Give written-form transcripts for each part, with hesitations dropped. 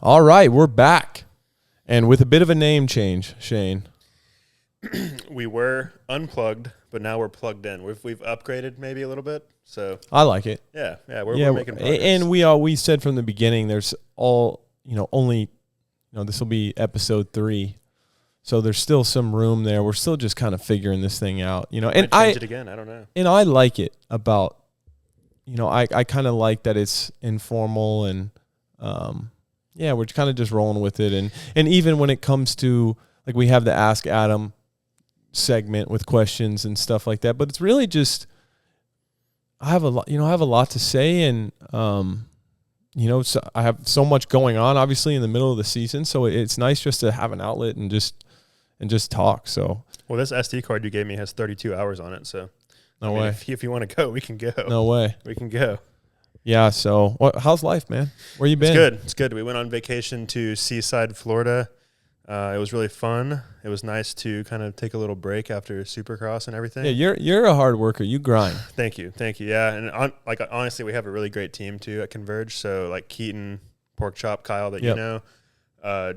All right, we're back. And with a bit of a name change, Shane. We were unplugged, but now we're plugged in. We've upgraded maybe a little bit. So I like it. Yeah, we're making progress. And we said from the beginning there's only this will be episode 3. So there's still some room there. We're still just kind of figuring this thing out, and change it again. I don't know. And I like it about, I kind of like that it's informal and, we're kind of just rolling with it. And even when it comes to, like, we have the Ask Adam segment with questions and stuff like that, but it's really just, I have a lot to say, and, so I have so much going on, obviously, in the middle of the season. So it's nice just to have an outlet and just talk. So, well, this SD card you gave me has 32 hours on it. So, no way. If you want to go, we can go. No way. We can go. Yeah. So, how's life, man? Where you been? It's good. We went on vacation to Seaside, Florida. It was really fun. It was nice to kind of take a little break after Supercross and everything. Yeah, you're a hard worker. You grind. Thank you. Yeah, and honestly, we have a really great team too at Converge. So like Keaton, Pork Chop, Kyle, that you know,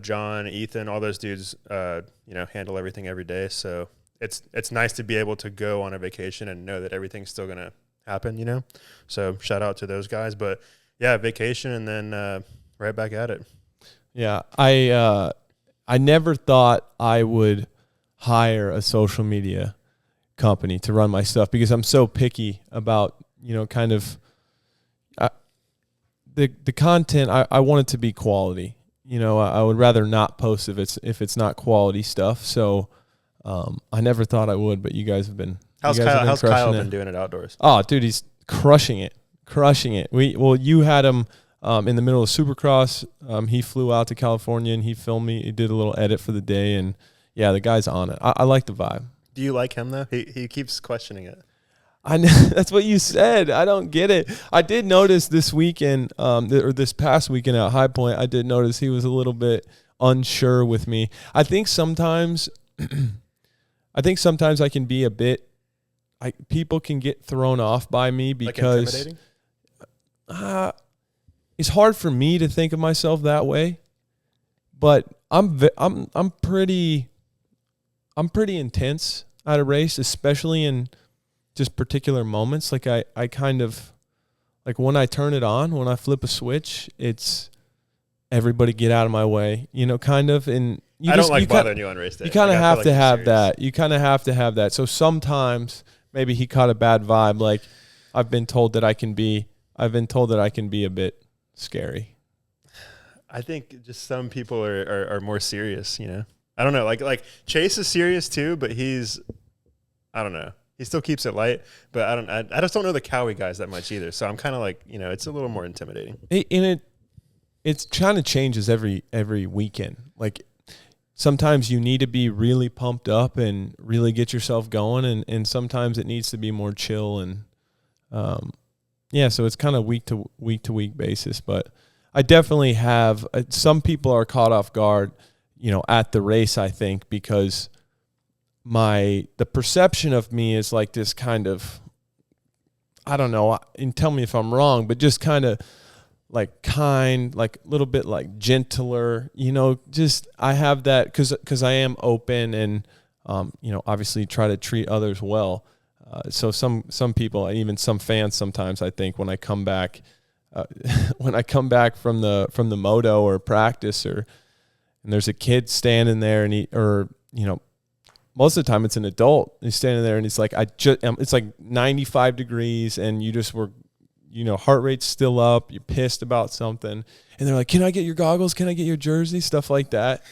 John, Ethan, all those dudes, handle everything every day. So it's nice to be able to go on a vacation and know that everything's still gonna happen. So shout out to those guys. But yeah, vacation and then right back at it. Yeah, I never thought I would hire a social media company to run my stuff because I'm so picky about, kind of the content. I want it to be quality. I would rather not post if it's not quality stuff. So I never thought I would, but you guys have been. How's Kyle been doing it outdoors? Oh, dude, he's crushing it. You had him. In the middle of Supercross, he flew out to California and he filmed me. He did a little edit for the day, and yeah, the guy's on it. I like the vibe. Do you like him though? He keeps questioning it. I know that's what you said. I don't get it. I did notice this weekend, or this past weekend at High Point, I did notice he was a little bit unsure with me. I think sometimes I can be a bit. People can get thrown off by me because. Like intimidating? It's hard for me to think of myself that way, but I'm pretty intense at a race, especially in just particular moments. Like I kind of like when I turn it on, when I flip a switch, it's everybody get out of my way, kind of. And I don't like bothering you on race day. You kind of have to have that. You kind of have to have that. So sometimes maybe he caught a bad vibe. Like I've been told that I can be a bit scary. I think just some people are more serious, I don't know. Like Chase is serious too, but I don't know. He still keeps it light, but I just don't know the Cowie guys that much either. So I'm kind of like, it's a little more intimidating. It kind of changes every weekend. Like sometimes you need to be really pumped up and really get yourself going, and sometimes it needs to be more chill and so it's kind of week to week basis, but I definitely have some people are caught off guard, at the race, I think, because the perception of me is like this kind of, I don't know, and tell me if I'm wrong, but just kind of like kind, like a little bit like gentler, just I have that because I am open and, obviously try to treat others well. So some people, even some fans, sometimes I think when I come back from the moto or practice and there's a kid standing there and most of the time it's an adult. He's standing there and he's like, it's like 95 degrees and you just were, heart rate's still up. You're pissed about something. And they're like, can I get your goggles? Can I get your jersey? Stuff like that.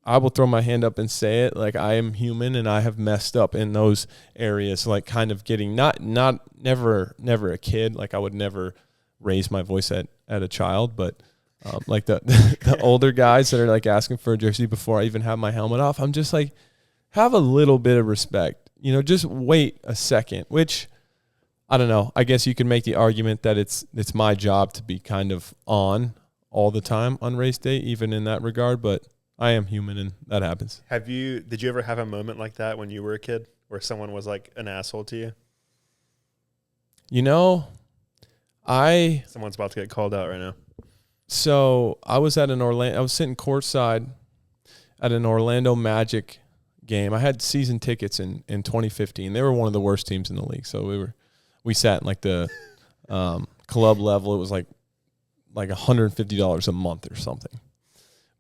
I will throw my hand up and say it. Like I am human and I have messed up in those areas, like kind of getting never a kid. Like I would never raise my voice at a child, but like the older guys that are like asking for a jersey before I even have my helmet off, I'm just like, have a little bit of respect, just wait a second, which I don't know. I guess you could make the argument that it's my job to be kind of on all the time on race day, even in that regard, but I am human and that happens. Did you ever have a moment like that when you were a kid where someone was like an asshole to you? Someone's about to get called out right now. So I was sitting courtside at an Orlando Magic game. I had season tickets in 2015. They were one of the worst teams in the league. So we sat in like the club level. It was like $150 a month or something.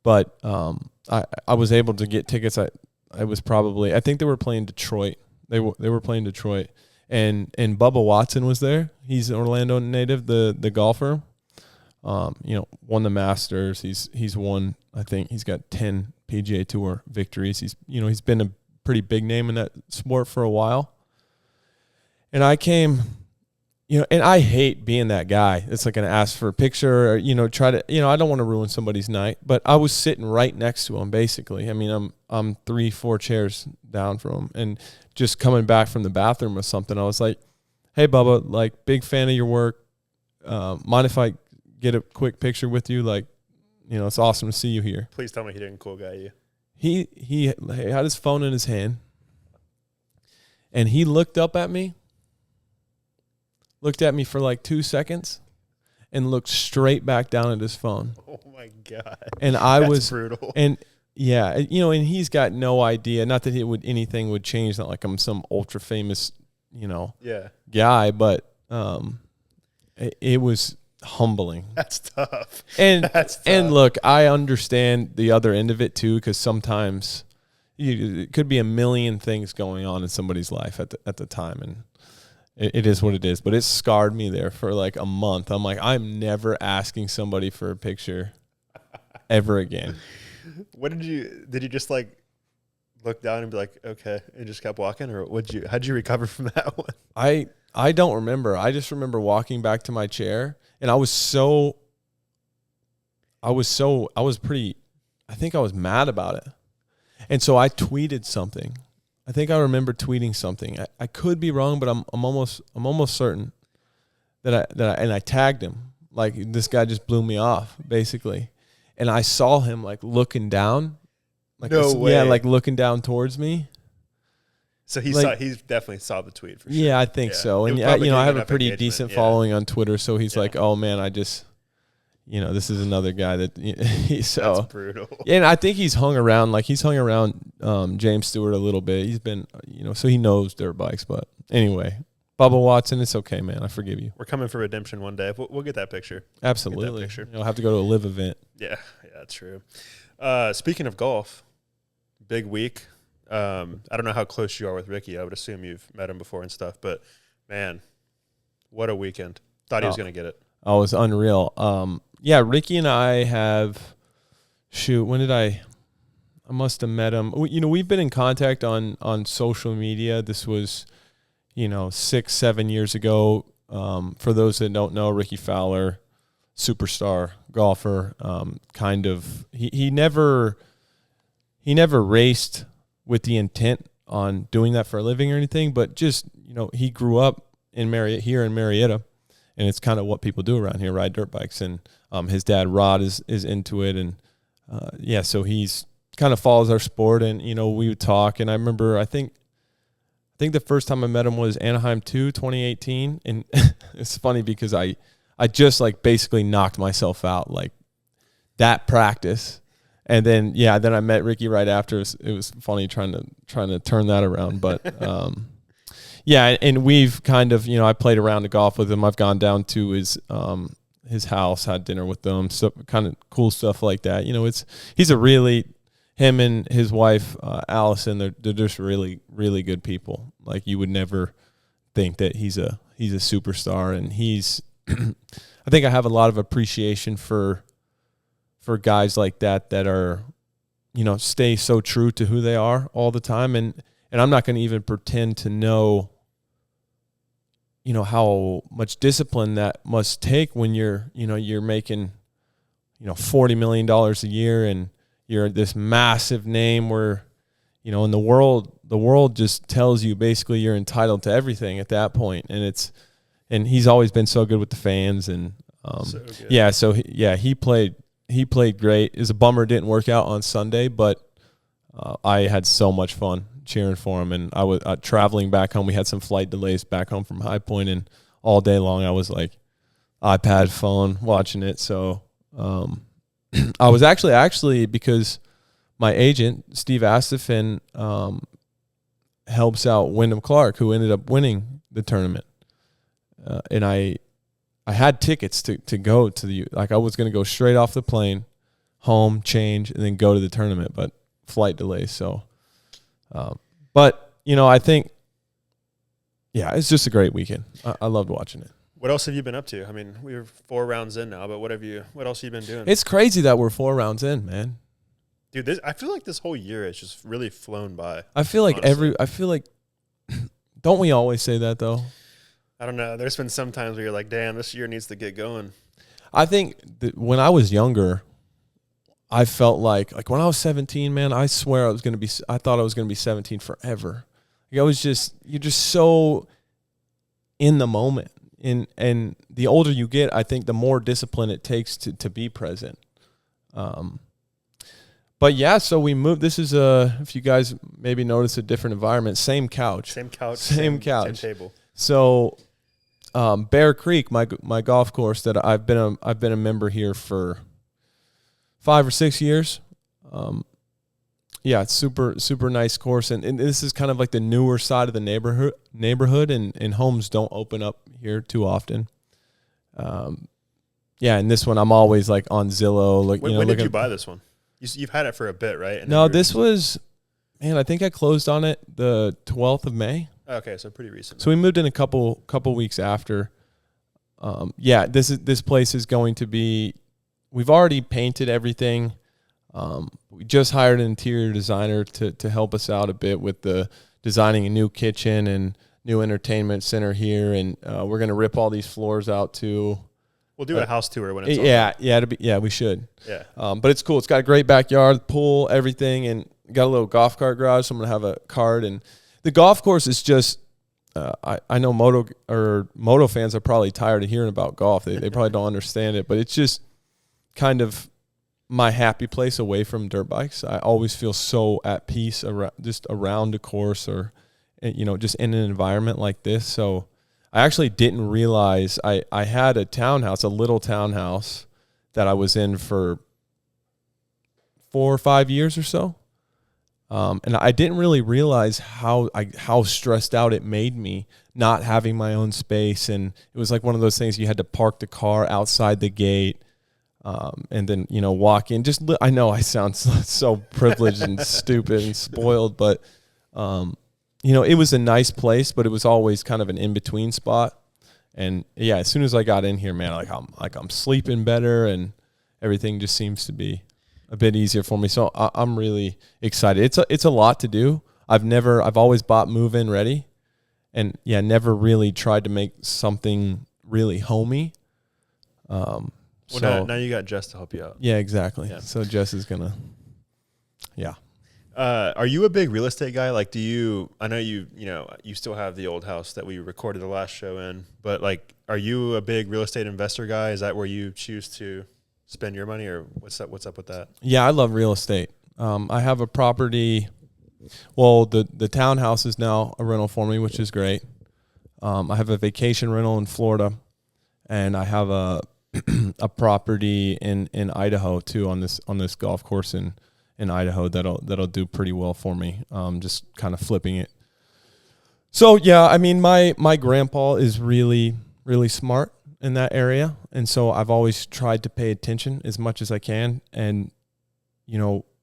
But I was able to get tickets. I think they were playing Detroit. They were playing Detroit, and Bubba Watson was there. He's an Orlando native, the golfer. Won the Masters. He's won. I think he's got 10 PGA Tour victories. He's been a pretty big name in that sport for a while. And I came, and I hate being that guy. It's like going to ask for a picture or, try to, I don't want to ruin somebody's night, but I was sitting right next to him basically. I mean, I'm 3-4 chairs down from him, and just coming back from the bathroom or something, I was like, "Hey Bubba, like big fan of your work. Mind if I get a quick picture with you? Like, it's awesome to see you here." Please tell me he didn't cool guy you. He had his phone in his hand, and he looked up at me, looked at me for like 2 seconds, and looked straight back down at his phone. Oh my God. And That's was brutal. And yeah, and he's got no idea. Not that anything would change. Not like I'm some ultra famous, guy, but it was humbling. That's tough. And and look, I understand the other end of it too, because sometimes it could be a million things going on in somebody's life at the time, and it is what it is. But it scarred me there for like a month. I'm like, I'm never asking somebody for a picture ever again. What did you just like look down and be like, okay, and just kept walking, or how'd you recover from that one? I don't remember. I just remember walking back to my chair, and I think I was mad about it. And so I tweeted something. I think I remember tweeting something. I could be wrong, but I'm almost certain that I tagged him. Like, this guy just blew me off, basically. And I saw him like looking down. Like, no way. Yeah, like looking down towards me. So he definitely saw the tweet for sure. Yeah, I think so. And I have a pretty decent following on Twitter, so he's like, "Oh man, I just, this is another guy that." So that's brutal. Yeah, and I think he's hung around James Stewart a little bit. He's been, so he knows dirt bikes. But anyway, Bubba Watson, it's okay, man. I forgive you. We're coming for redemption one day. We'll get that picture. Absolutely. That picture. You'll have to go to a live event. Yeah, that's true. Speaking of golf, big week. I don't know how close you are with Ricky. I would assume you've met him before and stuff, but man, what a weekend. Thought he was going to get it. Oh, it was unreal. Ricky and I have, when did I must have met him. We've been in contact on social media. This was, 6-7 years ago. For those that don't know, Ricky Fowler, superstar golfer, he never raced with the intent on doing that for a living or anything, but just, he grew up here in Marietta, and it's kind of what people do around here, ride dirt bikes. And his dad, Rod, is into it. And so he's kind of follows our sport, and, we would talk. And I remember, I think the first time I met him was Anaheim 2018. And it's funny because I just like basically knocked myself out, like that practice. And then I met Ricky right after. It was funny trying to turn that around, but and we've kind of, I played around to golf with him. I've gone down to his house, had dinner with them, so kind of cool stuff like that. Him and his wife Allison, they're just really, really good people. Like, you would never think that he's a superstar, and he's I think I have a lot of appreciation for guys like that are, stay so true to who they are all the time. And I'm not going to even pretend to know, how much discipline that must take when you're making, $40 million a year, and you're this massive name where, in the world just tells you basically you're entitled to everything at that point. And he's always been so good with the fans. And he played great. It was a bummer it didn't work out on Sunday, but I had so much fun cheering for him. And I was traveling back home. We had some flight delays back home from High Point, and all day long I was like iPad, phone, watching it. So I was actually because my agent, Steve Astafin, helps out Wyndham Clark, who ended up winning the tournament. And I had tickets to go to I was going to go straight off the plane, home, change, and then go to the tournament, but flight delays. So, but, I think, yeah, it's just a great weekend. I loved watching it. What else have you been up to? I mean, we're 4 rounds in now, but what else have you been doing? It's crazy that we're 4 rounds in, man. Dude, I feel like this whole year has just really flown by. I feel like don't we always say that though? I don't know. There's been some times where you're like, damn, this year needs to get going. I think that when I was younger, I felt like when I was 17, man, I swear I thought I was going to be 17 forever. Like you're just so in the moment. And the older you get, I think the more discipline it takes to be present. But yeah, so we moved. This is if you guys maybe notice a different environment, same couch. Same couch. Same couch. Same table. So Bear Creek, my golf course that I've been a member here for 5 or 6 years. Yeah, it's super nice course, and this is kind of like the newer side of the neighborhood, and homes don't open up here too often. Yeah, and this one I'm always like on Zillow. Like, when did you buy this one? You've had it for a bit, right? And no, this was, man, I think I closed on it the 12th of May. Okay, so pretty recent. So we moved in a couple weeks after. Yeah, this place is going to be. We've already painted everything. We just hired an interior designer to help us out a bit with the designing a new kitchen and new entertainment center here, and we're gonna rip all these floors out too. We'll do a house tour when it's we should. Yeah. But it's cool. It's got a great backyard, pool, everything, and got a little golf cart garage. So I'm gonna have a cart, and the golf course is just. I know moto fans are probably tired of hearing about golf. They probably don't understand it, but it's just kind of my happy place away from dirt bikes. I always feel so at peace around a course or, just in an environment like this. So I actually didn't realize I had a little townhouse that I was in for 4 or 5 years or so. And I didn't really realize how stressed out it made me not having my own space. And it was like one of those things you had to park the car outside the gate. And then, walk in. I know I sound so privileged and stupid and spoiled, but, it was a nice place, but it was always kind of an in-between spot. And yeah, as soon as I got in here, man, I'm sleeping better and everything just seems to be a bit easier for me. So I'm really excited. It's a lot to do. I've always bought move-in ready and yeah, never really tried to make something really homey. Now you got Jess to help you out. Yeah, exactly. Yeah. So Jess is gonna, yeah. Are you a big real estate guy? Like, I know you still have the old house that we recorded the last show in, but like, are you a big real estate investor guy? Is that where you choose to spend your money, or what's up with that? Yeah, I love real estate. I have a property. Well, the townhouse is now a rental for me, which is great. I have a vacation rental in Florida, and I have a property in Idaho too on this golf course in Idaho that'll do pretty well for me. Just kind of flipping it. So yeah, I mean my grandpa is really, really smart in that area, and so I've always tried to pay attention as much as I can. And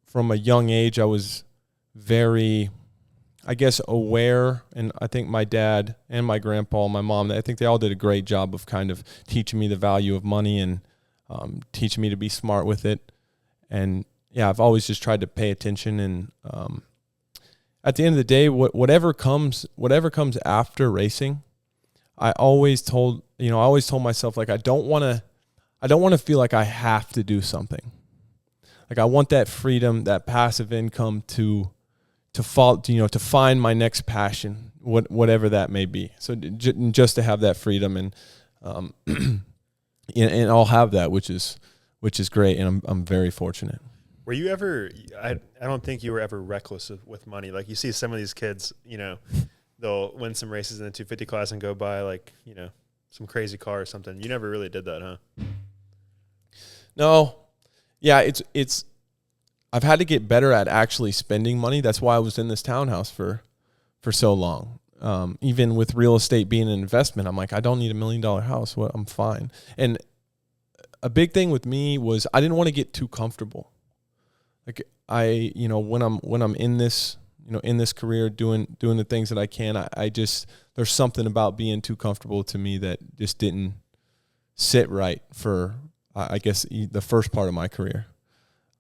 from a young age, I was very, I guess, aware, and I think my dad and my grandpa and my mom, I think they all did a great job of kind of teaching me the value of money and teaching me to be smart with it. And yeah, I've always just tried to pay attention. And at the end of the day, whatever comes after racing, I always told myself, like, I don't want to feel like I have to do something. Like, I want that freedom, that passive income to find my next passion, whatever that may be. So just to have that freedom, and and I'll have that, which is great, and I'm very fortunate. Were you ever? I don't think you were ever reckless with money. Like, you see some of these kids, they'll win some races in the 250 class and go buy some crazy car or something. You never really did that, huh? No. Yeah, it's I've had to get better at actually spending money. That's why I was in this townhouse for so long. Even with real estate being an investment, I'm like, I don't need $1 million house. I'm fine. And a big thing with me was I didn't want to get too comfortable. Like when I'm in this, in this career doing the things that I can, I just, there's something about being too comfortable to me that just didn't sit right for, I guess, the first part of my career.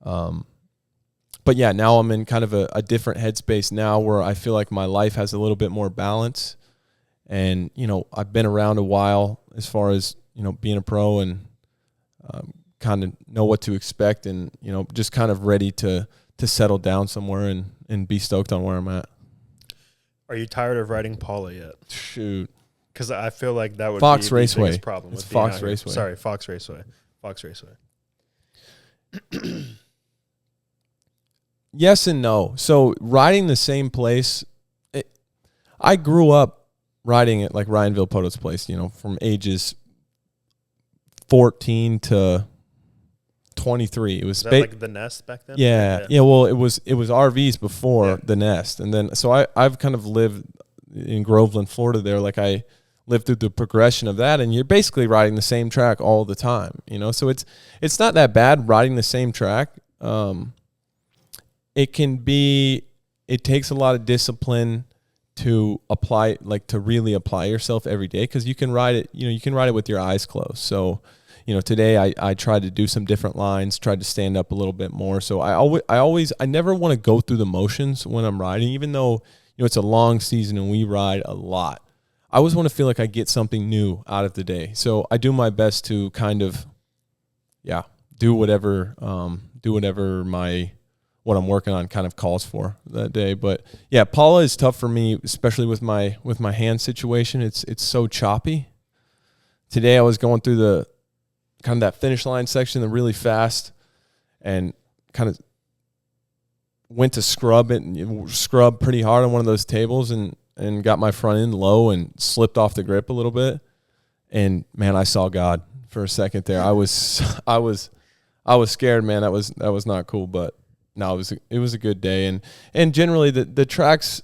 But yeah, now I'm in kind of a different headspace now where I feel like my life has a little bit more balance. And, I've been around a while as far as, being a pro and kind of know what to expect and, just kind of ready to settle down somewhere and be stoked on where I'm at. Are you tired of riding Paula yet? Shoot. Because I feel like that would Fox be Raceway. the biggest problem. It's Fox Raceway. Sorry, Fox Raceway. Fox Raceway. Yes and no. So riding the same place, I grew up riding at like Ryan Villepeto's place, from ages 14 to 23. It was like the Nest back then? Yeah. Well, it was RVs before the Nest, and then so I've kind of lived in Groveland, Florida. There, like I lived through the progression of that, and you're basically riding the same track all the time. So it's not that bad riding the same track. It takes a lot of discipline to apply, like to really apply yourself every day, because you can ride it, you can ride it with your eyes closed. So, today I tried to do some different lines, tried to stand up a little bit more. So I never want to go through the motions when I'm riding, even though, it's a long season and we ride a lot. I always want to feel like I get something new out of the day. So I do my best to kind of, do whatever what I'm working on kind of calls for that day. But yeah, Paula is tough for me, especially with my hand situation. It's so choppy. Today I was going through the kind of that finish line section really fast and kind of went to scrub pretty hard on one of those tables and got my front end low and slipped off the grip a little bit. And man, I saw God for a second there. I was scared, man. That was not cool, but no, it was a good day. And generally the tracks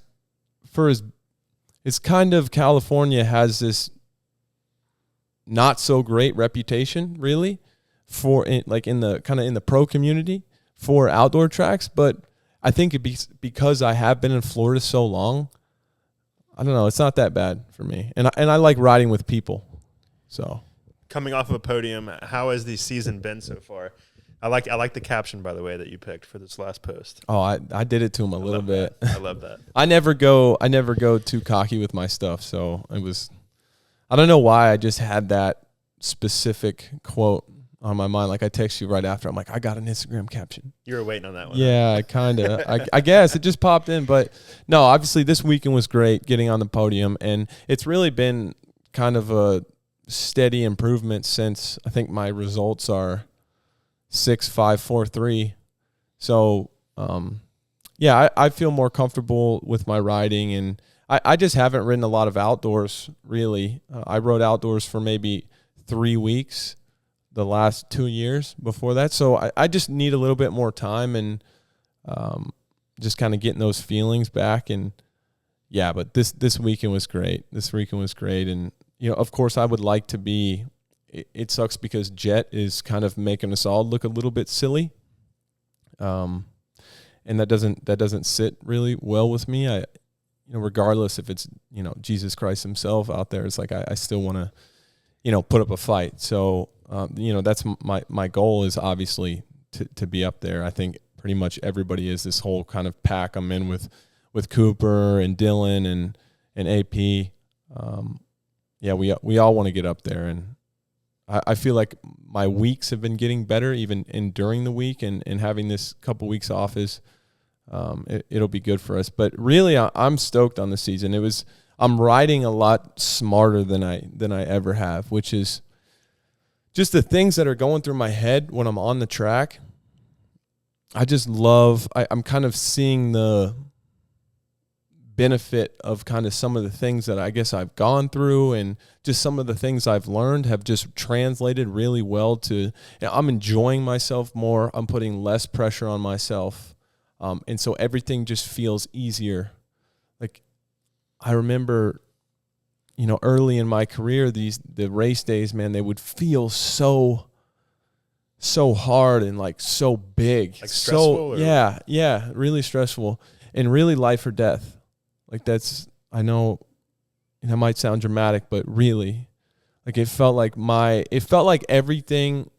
it's kind of, California has this not so great reputation really for in the pro community for outdoor tracks. But I think because I have been in Florida so long, I don't know, it's not that bad for me. And I like riding with people. So coming off of a podium, how has the season been so far? I like the caption, by the way, that you picked for this last post. Oh, I did it to him a little bit. I love that. I never go too cocky with my stuff, so I don't know why I just had that specific quote on my mind. Like I text you right after. I'm like, I got an Instagram caption. You were waiting on that one. Yeah, I kind of. I guess it just popped in, but no, obviously this weekend was great getting on the podium, and it's really been kind of a steady improvement since I think my results are 6, 5, 4, 3. So, I feel more comfortable with my riding, and I just haven't ridden a lot of outdoors, really. I rode outdoors for maybe 3 weeks the last 2 years before that. So I just need a little bit more time and just kind of getting those feelings back. And, yeah, but this weekend was great. And, of course, I would like to be – it sucks because Jet is kind of making us all look a little bit silly. And that doesn't sit really well with me. Regardless if it's, Jesus Christ himself out there, it's like I still want to, put up a fight. So, that's my goal is obviously to be up there. I think pretty much everybody is, this whole kind of pack I'm in with Cooper and Dylan and AP. We all want to get up there, and I feel like my weeks have been getting better even during the week, and having this couple weeks off is it'll be good for us. But really, I'm stoked on the season. I'm riding a lot smarter than I ever have, which is just the things that are going through my head when I'm on the track. I just love. I'm kind of seeing the benefit of kind of some of the things that I guess I've gone through, and just some of the things I've learned have just translated really well to, I'm enjoying myself more. I'm putting less pressure on myself. And so everything just feels easier. Like I remember, early in my career, the race days, man, they would feel so hard and like so big. Like stressful? Yeah, really stressful and really life or death. Like I know that might sound dramatic, but really, like it felt like everything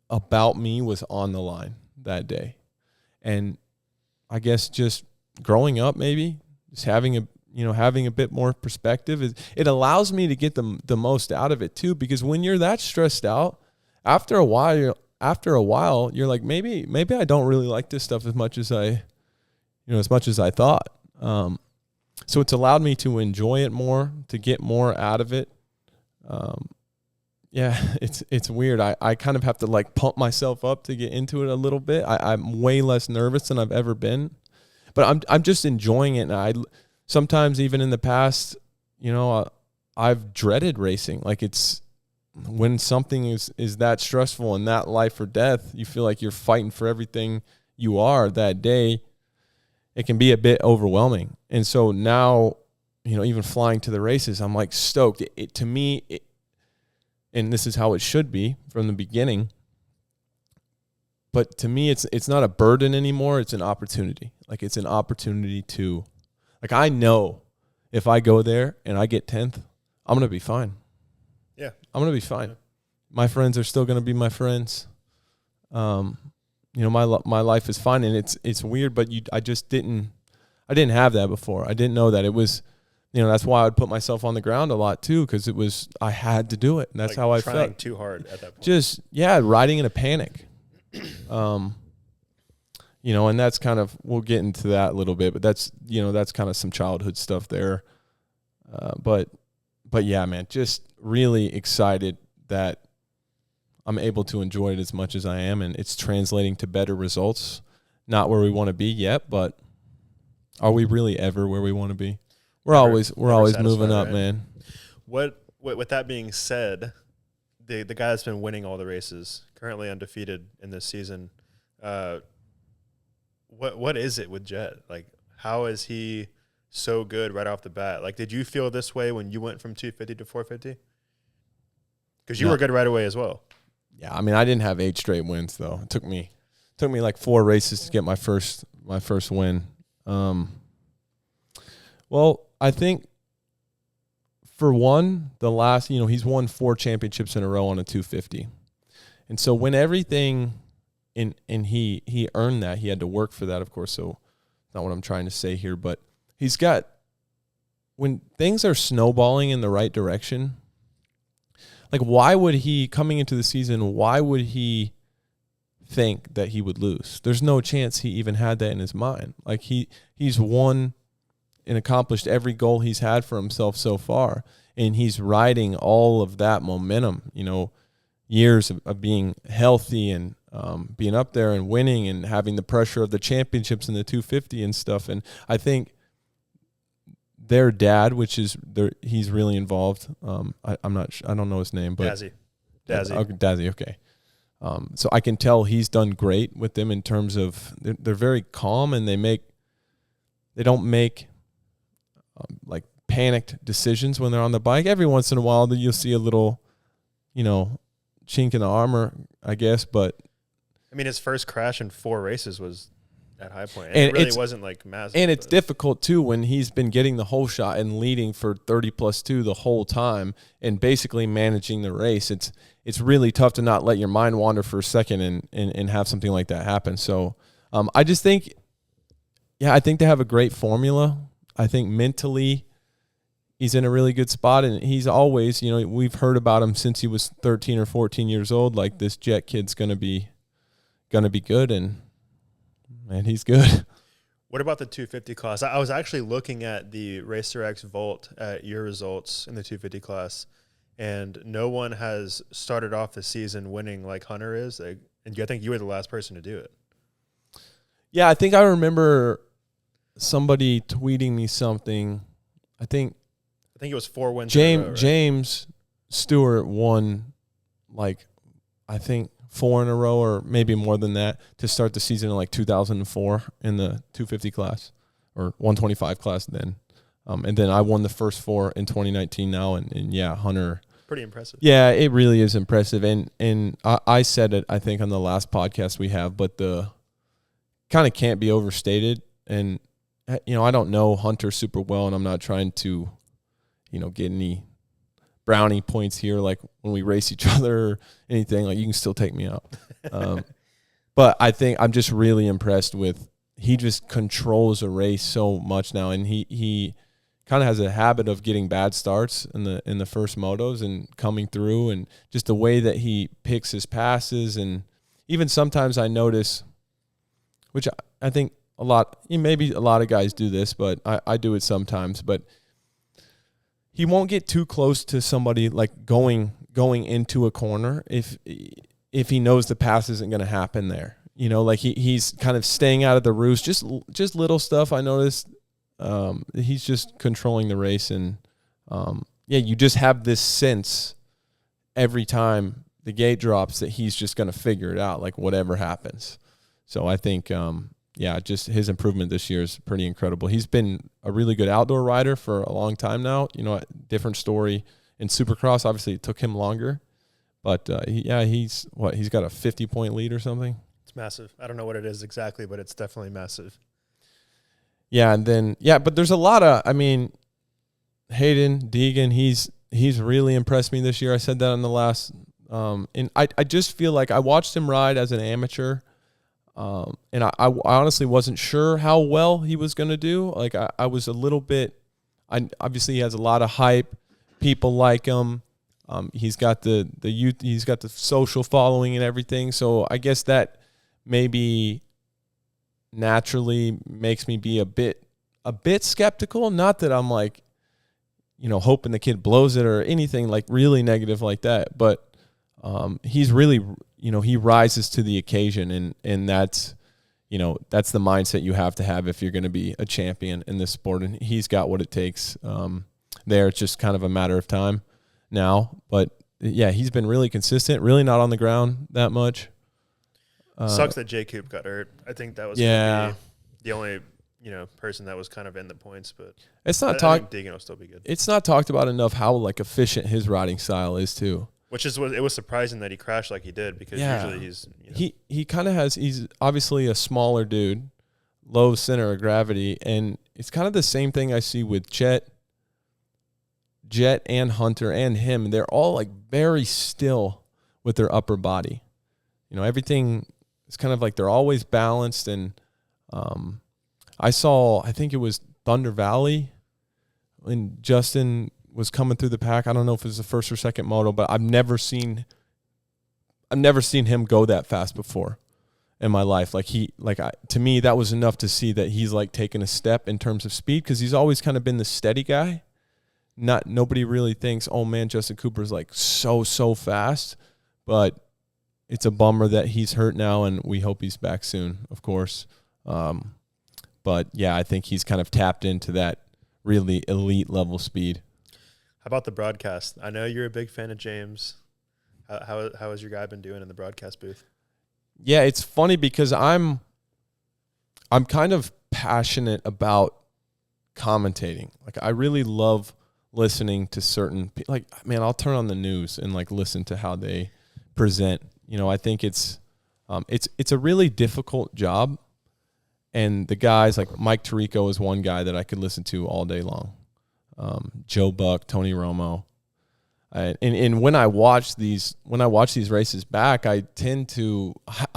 about me was on the line that day. And I guess just growing up, maybe just having a bit more perspective, it allows me to get the most out of it too. Because when you're that stressed out, after a while, you're like, maybe I don't really like this stuff as much as I thought. So it's allowed me to enjoy it more, to get more out of it. It's weird. I kind of have to like pump myself up to get into it a little bit. I'm way less nervous than I've ever been, but I'm just enjoying it. And sometimes even in the past, I've dreaded racing. Like it's when something is that stressful and that life or death, you feel like you're fighting for everything you are that day. It can be a bit overwhelming. And so now, even flying to the races, I'm like stoked. To me, and this is how it should be from the beginning. But to me, it's not a burden anymore. It's an opportunity. Like it's an opportunity to, like I know if I go there and I get 10th, I'm going to be fine. Yeah. I'm going to be fine. Yeah. My friends are still going to be my friends. My life is fine, and it's weird, but I didn't have that before. I didn't know that it was, that's why I would put myself on the ground a lot too, because I had to do it, and that's like how I felt. Trying too hard at that point. Just riding in a panic. And that's kind of, we'll get into that a little bit, but that's kind of some childhood stuff there. But yeah, man, just really excited that I'm able to enjoy it as much as I am, and it's translating to better results. Not where we want to be yet, but are we really ever where we want to be? We're always moving up, right? Man. With that being said, the guy that's been winning all the races, currently undefeated in this season, what is it with Jet? Like, how is he so good right off the bat? Like, did you feel this way when you went from 250 to 450? Because you were good right away as well. Yeah, I mean, I didn't have 8 straight wins though. It took me like 4 races to get my first win. Well, I think for one, the last, he's won 4 championships in a row on a 250. And so when everything and he earned that, he had to work for that, of course. So not what I'm trying to say here, but when things are snowballing in the right direction, like why would he, coming into the season, why would he think that he would lose? There's no chance he even had that in his mind. Like he's won and accomplished every goal he's had for himself so far, and he's riding all of that momentum, years of being healthy and being up there and winning and having the pressure of the championships and the 250 and stuff. And I think their dad, he's really involved. I don't know his name, but Dazzy. Okay. So I can tell he's done great with them in terms of they're very calm, and they don't make like panicked decisions when they're on the bike. Every once in a while you'll see a little, chink in the armor, I guess. But I mean, his first crash in 4 races was at High Point. And it really wasn't like massive. And it's difficult too when he's been getting the whole shot and leading for 30+2 the whole time and basically managing the race. It's really tough to not let your mind wander for a second and have something like that happen. So I just think, I think they have a great formula. I think mentally he's in a really good spot, and he's always, we've heard about him since he was 13 or 14 years old. Like, this Jet kid's gonna be good, and man, he's good. What about the 250 class? I was actually looking at the Racer X Vault at your results in the 250 class, and no one has started off the season winning like Hunter is. And I think you were the last person to do it. Yeah, I think I remember somebody tweeting me something. I think it was 4 wins in a row, right? James Stewart won, like, I think 4 in a row or maybe more than that to start the season in like 2004 in the 250 class or 125 class then. And then I won the first 4 in 2019 now. And yeah, Hunter. Pretty impressive. Yeah, it really is impressive. And I said it, I think, on the last podcast we have, but the kind of can't be overstated. And, you know, I don't know Hunter super well, and I'm not trying to, you know, get any brownie points here, like when we race each other or anything. Like, you can still take me out. But I think I'm just really impressed with, he just controls a race so much now, and he kind of has a habit of getting bad starts in the first motos and coming through, and just the way that he picks his passes. And even sometimes I notice, which I think maybe a lot of guys do this, but I do it sometimes, but he won't get too close to somebody, like going into a corner if he knows the pass isn't going to happen there. You know, like he's kind of staying out of the roost, just little stuff I noticed. He's just controlling the race, and you just have this sense every time the gate drops that he's just going to figure it out, like whatever happens. So I think, just his improvement this year is pretty incredible. He's been a really good outdoor rider for a long time now. You know, different story in Supercross. Obviously, it took him longer, but he's got a 50-point lead or something. It's massive. I don't know what it is exactly, but it's definitely massive. Yeah, and then but there's a lot of, I mean, Hayden Deegan, he's really impressed me this year. I said that on the last, and I just feel like I watched him ride as an amateur, and I honestly wasn't sure how well he was going to do. Like I was a little bit, obviously he has a lot of hype, people like him. He's got the youth, he's got the social following and everything. So I guess that maybe naturally makes me be a bit skeptical. Not that I'm like, you know, hoping the kid blows it or anything like really negative like that, but he's really, you know, he rises to the occasion, and that's, you know, that's the mindset you have to have if you're going to be a champion in this sport, and he's got what it takes there. It's just kind of a matter of time now, but yeah, he's been really consistent, really not on the ground that much. Sucks that Jay Coop got hurt. I think that was gonna be the only, you know, person that was kind of in the points, but it's not I think Deegan will still be good. It's not talked about enough how like efficient his riding style is too. Which is what it was surprising that he crashed like he did, because usually he's, you know, he kind of he's obviously a smaller dude, low center of gravity, and it's kind of the same thing I see with Jet and Hunter and him. They're all like very still with their upper body. You know, everything. It's kind of like they're always balanced. And I think it was Thunder Valley when Justin was coming through the pack. I don't know if it was the first or second moto, but I've never seen him go that fast before in my life. To me, that was enough to see that he's like taking a step in terms of speed, because he's always kind of been the steady guy. Nobody really thinks, oh man, Justin Cooper's like so fast, but it's a bummer that he's hurt now, and we hope he's back soon, of course. But yeah, I think he's kind of tapped into that really elite level speed. How about the broadcast? I know you're a big fan of James. How has your guy been doing in the broadcast booth? Yeah, it's funny because I'm kind of passionate about commentating. Like, I really love listening to certain people. Like, man, I'll turn on the news and like listen to how they present. You know, I think it's a really difficult job, and the guys like Mike Tirico is one guy that I could listen to all day long. Joe Buck, Tony Romo, and when I watch these races back, I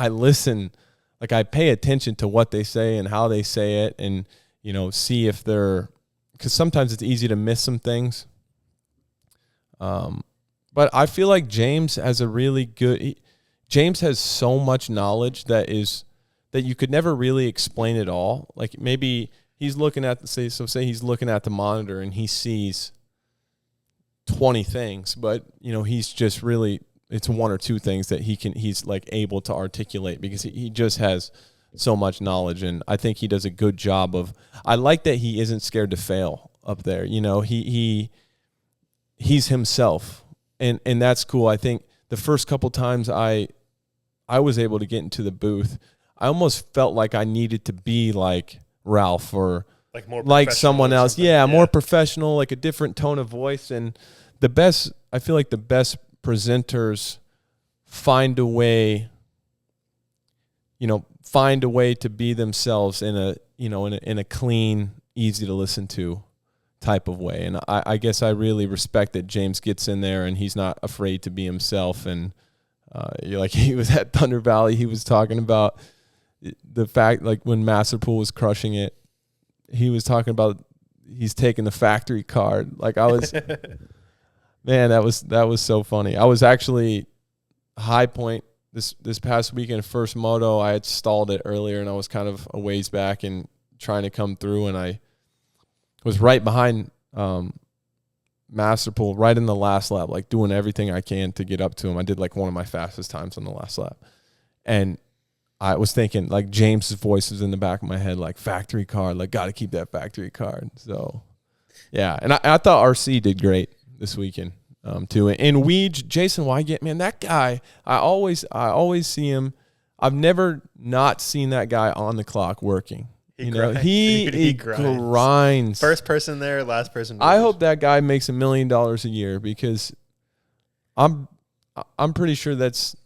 listen, like I pay attention to what they say and how they say it, and you know, see if they're, because sometimes it's easy to miss some things. But I feel like James has a really good. James has so much knowledge that you could never really explain it all. Like maybe he's looking at say he's looking at the monitor and he sees 20 things, but you know, he's just really, it's one or two things that he's like able to articulate, because he just has so much knowledge, and I think he does a good job of. I like that he isn't scared to fail up there. You know, he's himself, and that's cool. I think the first couple times I was able to get into the booth, I almost felt like I needed to be like Ralph or like someone else. Yeah, more professional, like a different tone of voice. And I feel like the best presenters find a way to be themselves in a clean, easy to listen to type of way. And I guess I really respect that James gets in there and he's not afraid to be himself. And like he was at Thunder Valley, he was talking about the fact, like when Masterpool was crushing it, he was talking about he's taking the factory card. Like I was, man, that was so funny. I was actually High Point this past weekend, first moto. I had stalled it earlier and I was kind of a ways back and trying to come through, and I was right behind Masterpool right in the last lap, like doing everything I can to get up to him. I did like one of my fastest times on the last lap. And I was thinking, like, James's voice was in the back of my head, like, factory card, like, got to keep that factory card. So, yeah. And I thought RC did great this weekend, too. And Weege, Jason Wygant, man, that guy, I always see him. I've never not seen that guy on the clock working. He grinds. First person there, last person. I hope that guy makes $1 million a year, because I'm pretty sure that's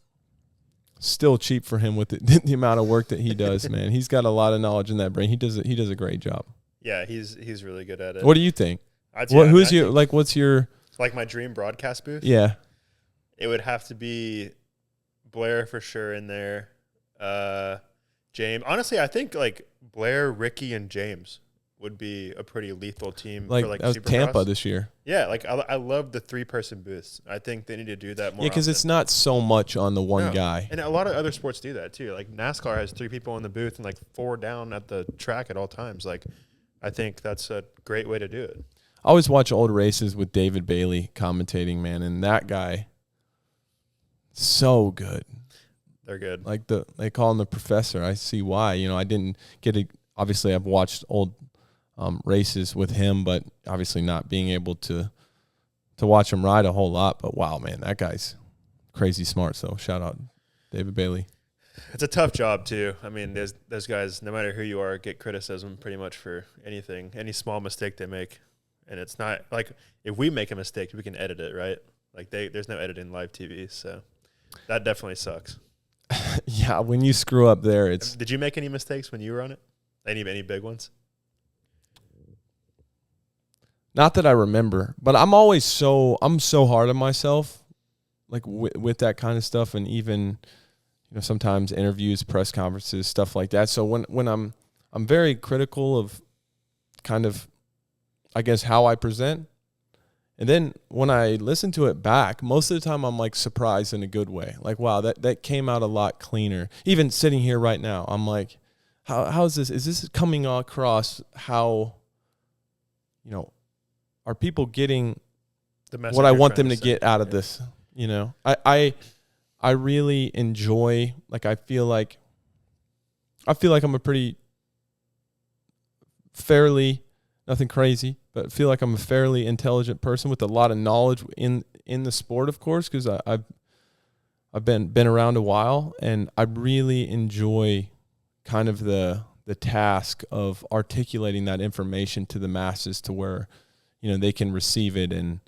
still cheap for him with the amount of work that he does, man. He's got a lot of knowledge in that brain. He does a great job. Yeah, he's really good at it. What do you think? What's your like my dream broadcast booth? Yeah. It would have to be Blair for sure in there. James. Honestly, I think like Blair, Ricky, and James would be a pretty lethal team for like that was Supercross. Tampa this year. Yeah, like I love the 3-person booths. I think they need to do that more. Yeah, because it's not so much on the one guy. And a lot of other sports do that too. Like NASCAR has 3 people in the booth and like 4 down at the track at all times. Like I think that's a great way to do it. I always watch old races with David Bailey commentating, man, and that guy, so good. They're good. Like they call him the professor. I see why. I didn't get it. Obviously, I've watched old races with him, but obviously not being able to watch him ride a whole lot. But wow, man, that guy's crazy smart. So shout out David Bailey. It's a tough job too. I mean, those guys, no matter who you are, get criticism pretty much for anything, any small mistake they make. And it's not like if we make a mistake, we can edit it, right? Like there's no editing live TV, so that definitely sucks. Yeah, when you screw up there, it's. Did you make any mistakes when you were on it? Any big ones? Not that I remember, but I'm so hard on myself, like with that kind of stuff, and even sometimes interviews, press conferences, stuff like that. So when I'm very critical of kind of, I guess, how I present. And then when I listen to it back, most of the time I'm like surprised in a good way. Like, wow, that came out a lot cleaner. Even sitting here right now, I'm like, how is this? Is this coming across how, are people getting what I want them to get out of this? I really enjoy, like, I feel like I'm a pretty fairly, nothing crazy, but I feel like I'm a fairly intelligent person with a lot of knowledge in the sport, of course, because I've been around a while, and I really enjoy kind of the task of articulating that information to the masses to where they can receive it. And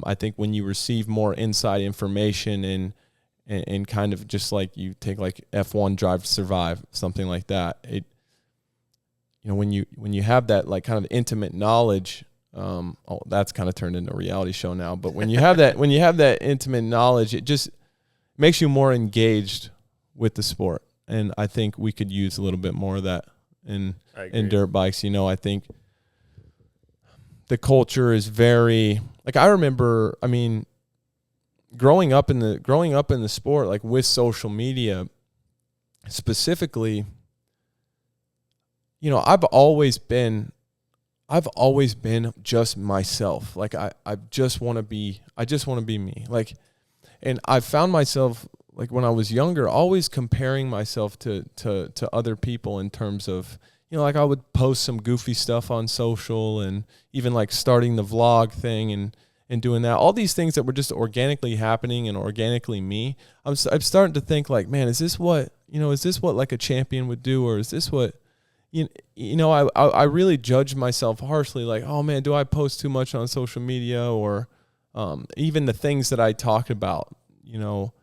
I think when you receive more inside information and kind of just like you take like F1 Drive to Survive, something like that, it. When you have that like kind of intimate knowledge, that's kind of turned into a reality show now. But when you have that intimate knowledge, it just makes you more engaged with the sport. And I think we could use a little bit more of that in dirt bikes. I think the culture is very, like, I remember, I mean, growing up in the sport, like with social media specifically. I've always been just myself. Like I just want to be me. Like, and I found myself like when I was younger, always comparing myself to other people in terms of, you know, like I would post some goofy stuff on social and even like starting the vlog thing and doing that. All these things that were just organically happening and organically me. I'm starting to think like, man, is this what like a champion would do, or is this what you know, I really judge myself harshly, like, oh man, do I post too much on social media, or even the things that I talk about, you know,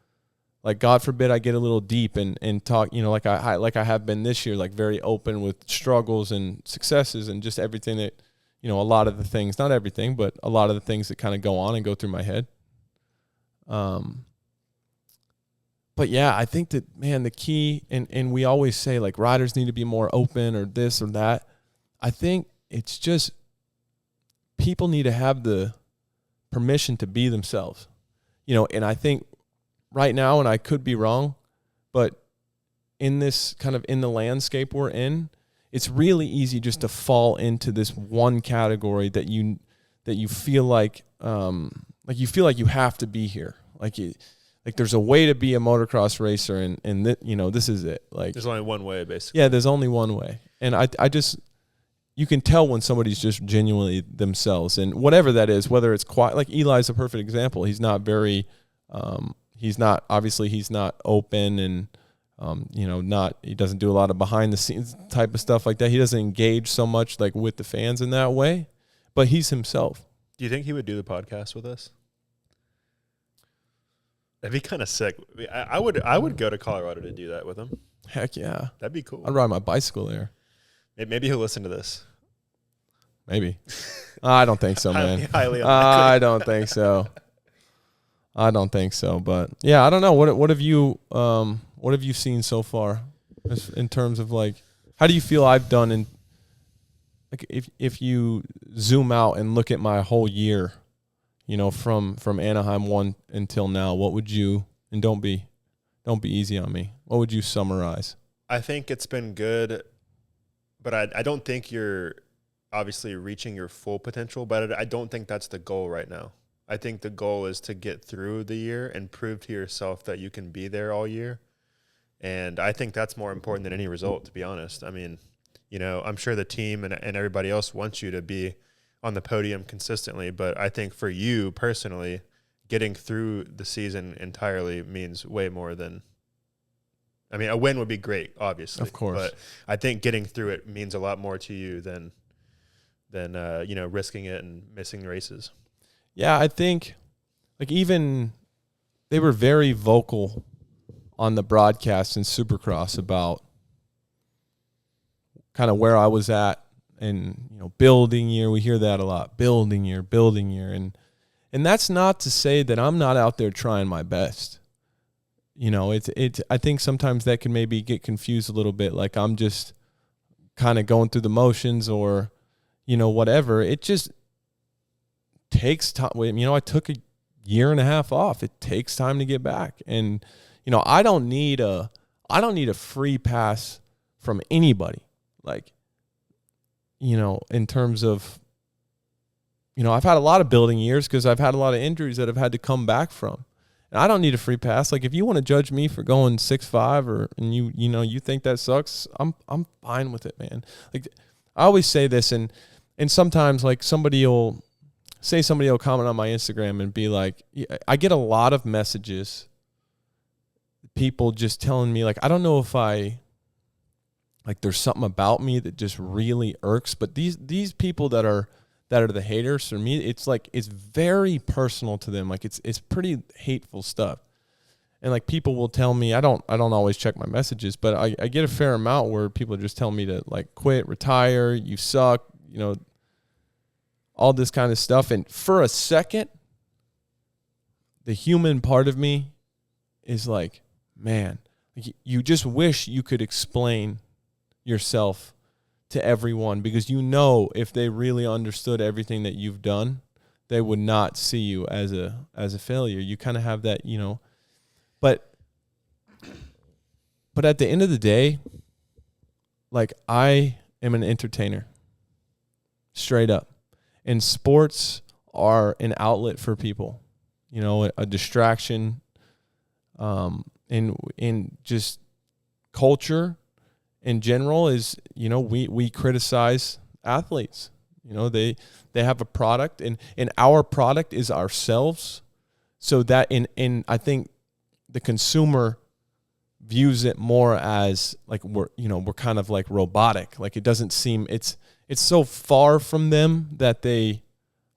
like God forbid I get a little deep and talk, you know, like I have been this year, like very open with struggles and successes and just everything that, you know, a lot of the things, not everything, but a lot of the things that kind of go on and go through my head. But yeah, I think that, man, the key, and we always say like riders need to be more open or this or that. I think it's just people need to have the permission to be themselves, you know, and I think right now, and I could be wrong, but in this kind of in the landscape we're in, it's really easy just to fall into this one category that you feel like you feel like you have to be here. Like there's a way to be a motocross racer, and you know, this is it. Like there's only one way, basically. Yeah, there's only one way. And I just, you can tell when somebody's just genuinely themselves, and whatever that is, whether it's quiet, like Eli's a perfect example. He's not very, he's not open, and you know, he doesn't do a lot of behind the scenes type of stuff like that. He doesn't engage so much like with the fans in that way, but he's himself. Do you think he would do the podcast with us? That'd be kind of sick. I would go to Colorado to do that with him. Heck yeah. That'd be cool. I'd ride my bicycle there. Maybe he'll listen to this. Maybe. I don't think so, man. Highly unlikely. I don't think so. But yeah, I don't know. What have you seen so far in terms of like, how do you feel I've done in, like, if you zoom out and look at my whole year, you know, from Anaheim 1 until now, what would you, and don't be easy on me, what would you summarize? I think it's been good, but I don't think you're obviously reaching your full potential, but I don't think that's the goal right now. I think the goal is to get through the year and prove to yourself that you can be there all year. And I think that's more important than any result, to be honest. I mean, you know, I'm sure the team and everybody else wants you to be on the podium consistently, but I think for you personally, getting through the season entirely means way more than, I mean, a win would be great, obviously. Of course. But I think getting through it means a lot more to you than you know, risking it and missing races. Yeah, I think, like, even they were very vocal on the broadcast in Supercross about kind of where I was at, and, you know, building year. We hear that a lot, building year. And that's not to say that I'm not out there trying my best. You know, I think sometimes that can maybe get confused a little bit, like I'm just kind of going through the motions, or, you know, whatever. It just takes time. You know, I took a year and a half off. It takes time to get back. And, you know, I don't need a free pass from anybody. Like, you know, in terms of, you know, I've had a lot of building years because I've had a lot of injuries that I've had to come back from. And I don't need a free pass. Like, if you want to judge me for going 6'5", and you know, you think that sucks, I'm fine with it, man. Like, I always say this, and sometimes, like, somebody will comment on my Instagram and be like, I get a lot of messages, people just telling me, like, I don't know if like, there's something about me that just really irks, but these people that are the haters, for me, it's like, it's very personal to them. Like, it's pretty hateful stuff. And, like, people will tell me, I don't always check my messages, but I get a fair amount where people are just telling me to, like, quit, retire, you suck, you know, all this kind of stuff. And for a second, the human part of me is like, man, you just wish you could explain yourself to everyone, because, you know, if they really understood everything that you've done, they would not see you as a failure. You kind of have that, you know, but at the end of the day, like, I am an entertainer, straight up. And sports are an outlet for people, you know, a distraction. in just culture in general is, we criticize athletes. They have a product, and our product is ourselves. So that in I think the consumer views it more as like we're kind of like robotic. Like it doesn't seem, it's so far from them that they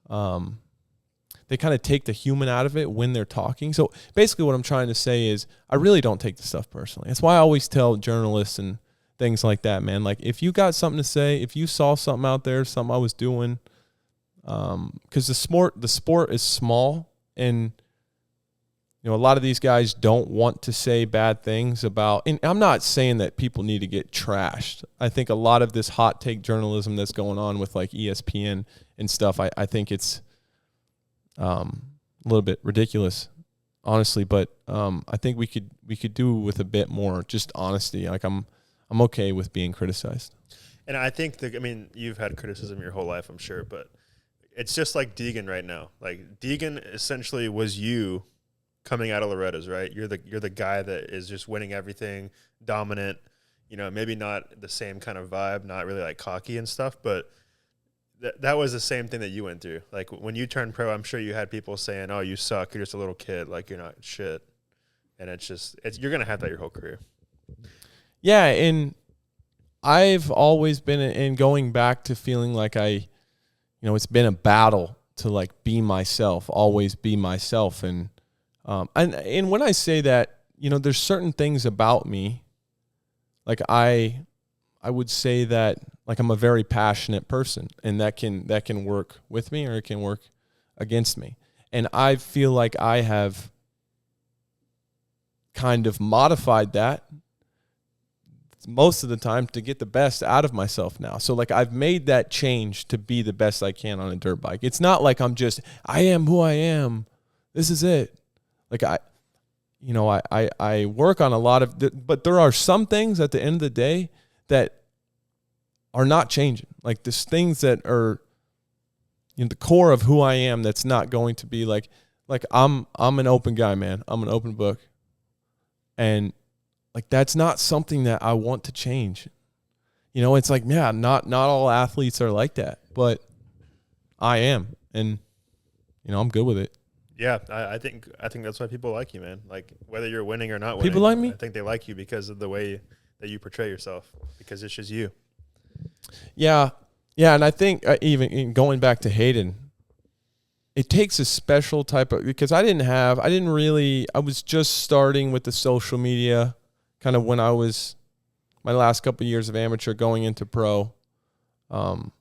kind of take the human out of it when they're talking. So basically what I'm trying to say is I really don't take the stuff personally. That's why I always tell journalists and things like that, man. Like if you got something to say, if you saw something out there, something I was doing, because the sport is small, and a lot of these guys don't want to say bad things about, and I'm not saying that people need to get trashed. I think a lot of this hot take journalism that's going on with like ESPN and stuff, I think it's a little bit ridiculous, honestly. But I think we could do with a bit more just honesty. Like I'm okay with being criticized. And I think you've had criticism your whole life, I'm sure, but it's just like Deegan right now. Like Deegan essentially was you coming out of Loretta's, right? You're the guy that is just winning everything, dominant, maybe not the same kind of vibe, not really like cocky and stuff, but that was the same thing that you went through. Like when you turned pro, I'm sure you had people saying, "Oh, you suck. You're just a little kid. Like you're not shit." And you're going to have that your whole career. Yeah. And I've always been in going back to feeling like it's been a battle to like be myself, always be myself. And when I say that, there's certain things about me, like I would say that like I'm a very passionate person, and that can work with me or it can work against me. And I feel like I have kind of modified that most of the time to get the best out of myself now. So like I've made that change to be the best I can on a dirt bike. It's not like I am who I am. This is it. Like I work on a lot of, but there are some things at the end of the day that are not changing. Like there's things that are the core of who I am. That's not going to be like I'm an open guy, man. I'm an open book, and like that's not something that I want to change. It's like, yeah, not all athletes are like that, but I am, and I'm good with it. Yeah, I think that's why people like you, man. Like whether you're winning or not winning, people like me. I think they like you because of the way that you portray yourself, because it's just you. Yeah, and I think even going back to Hayden, it takes a special type of, because I was just starting with the social media, kind of when I was my last couple of years of amateur going into pro, and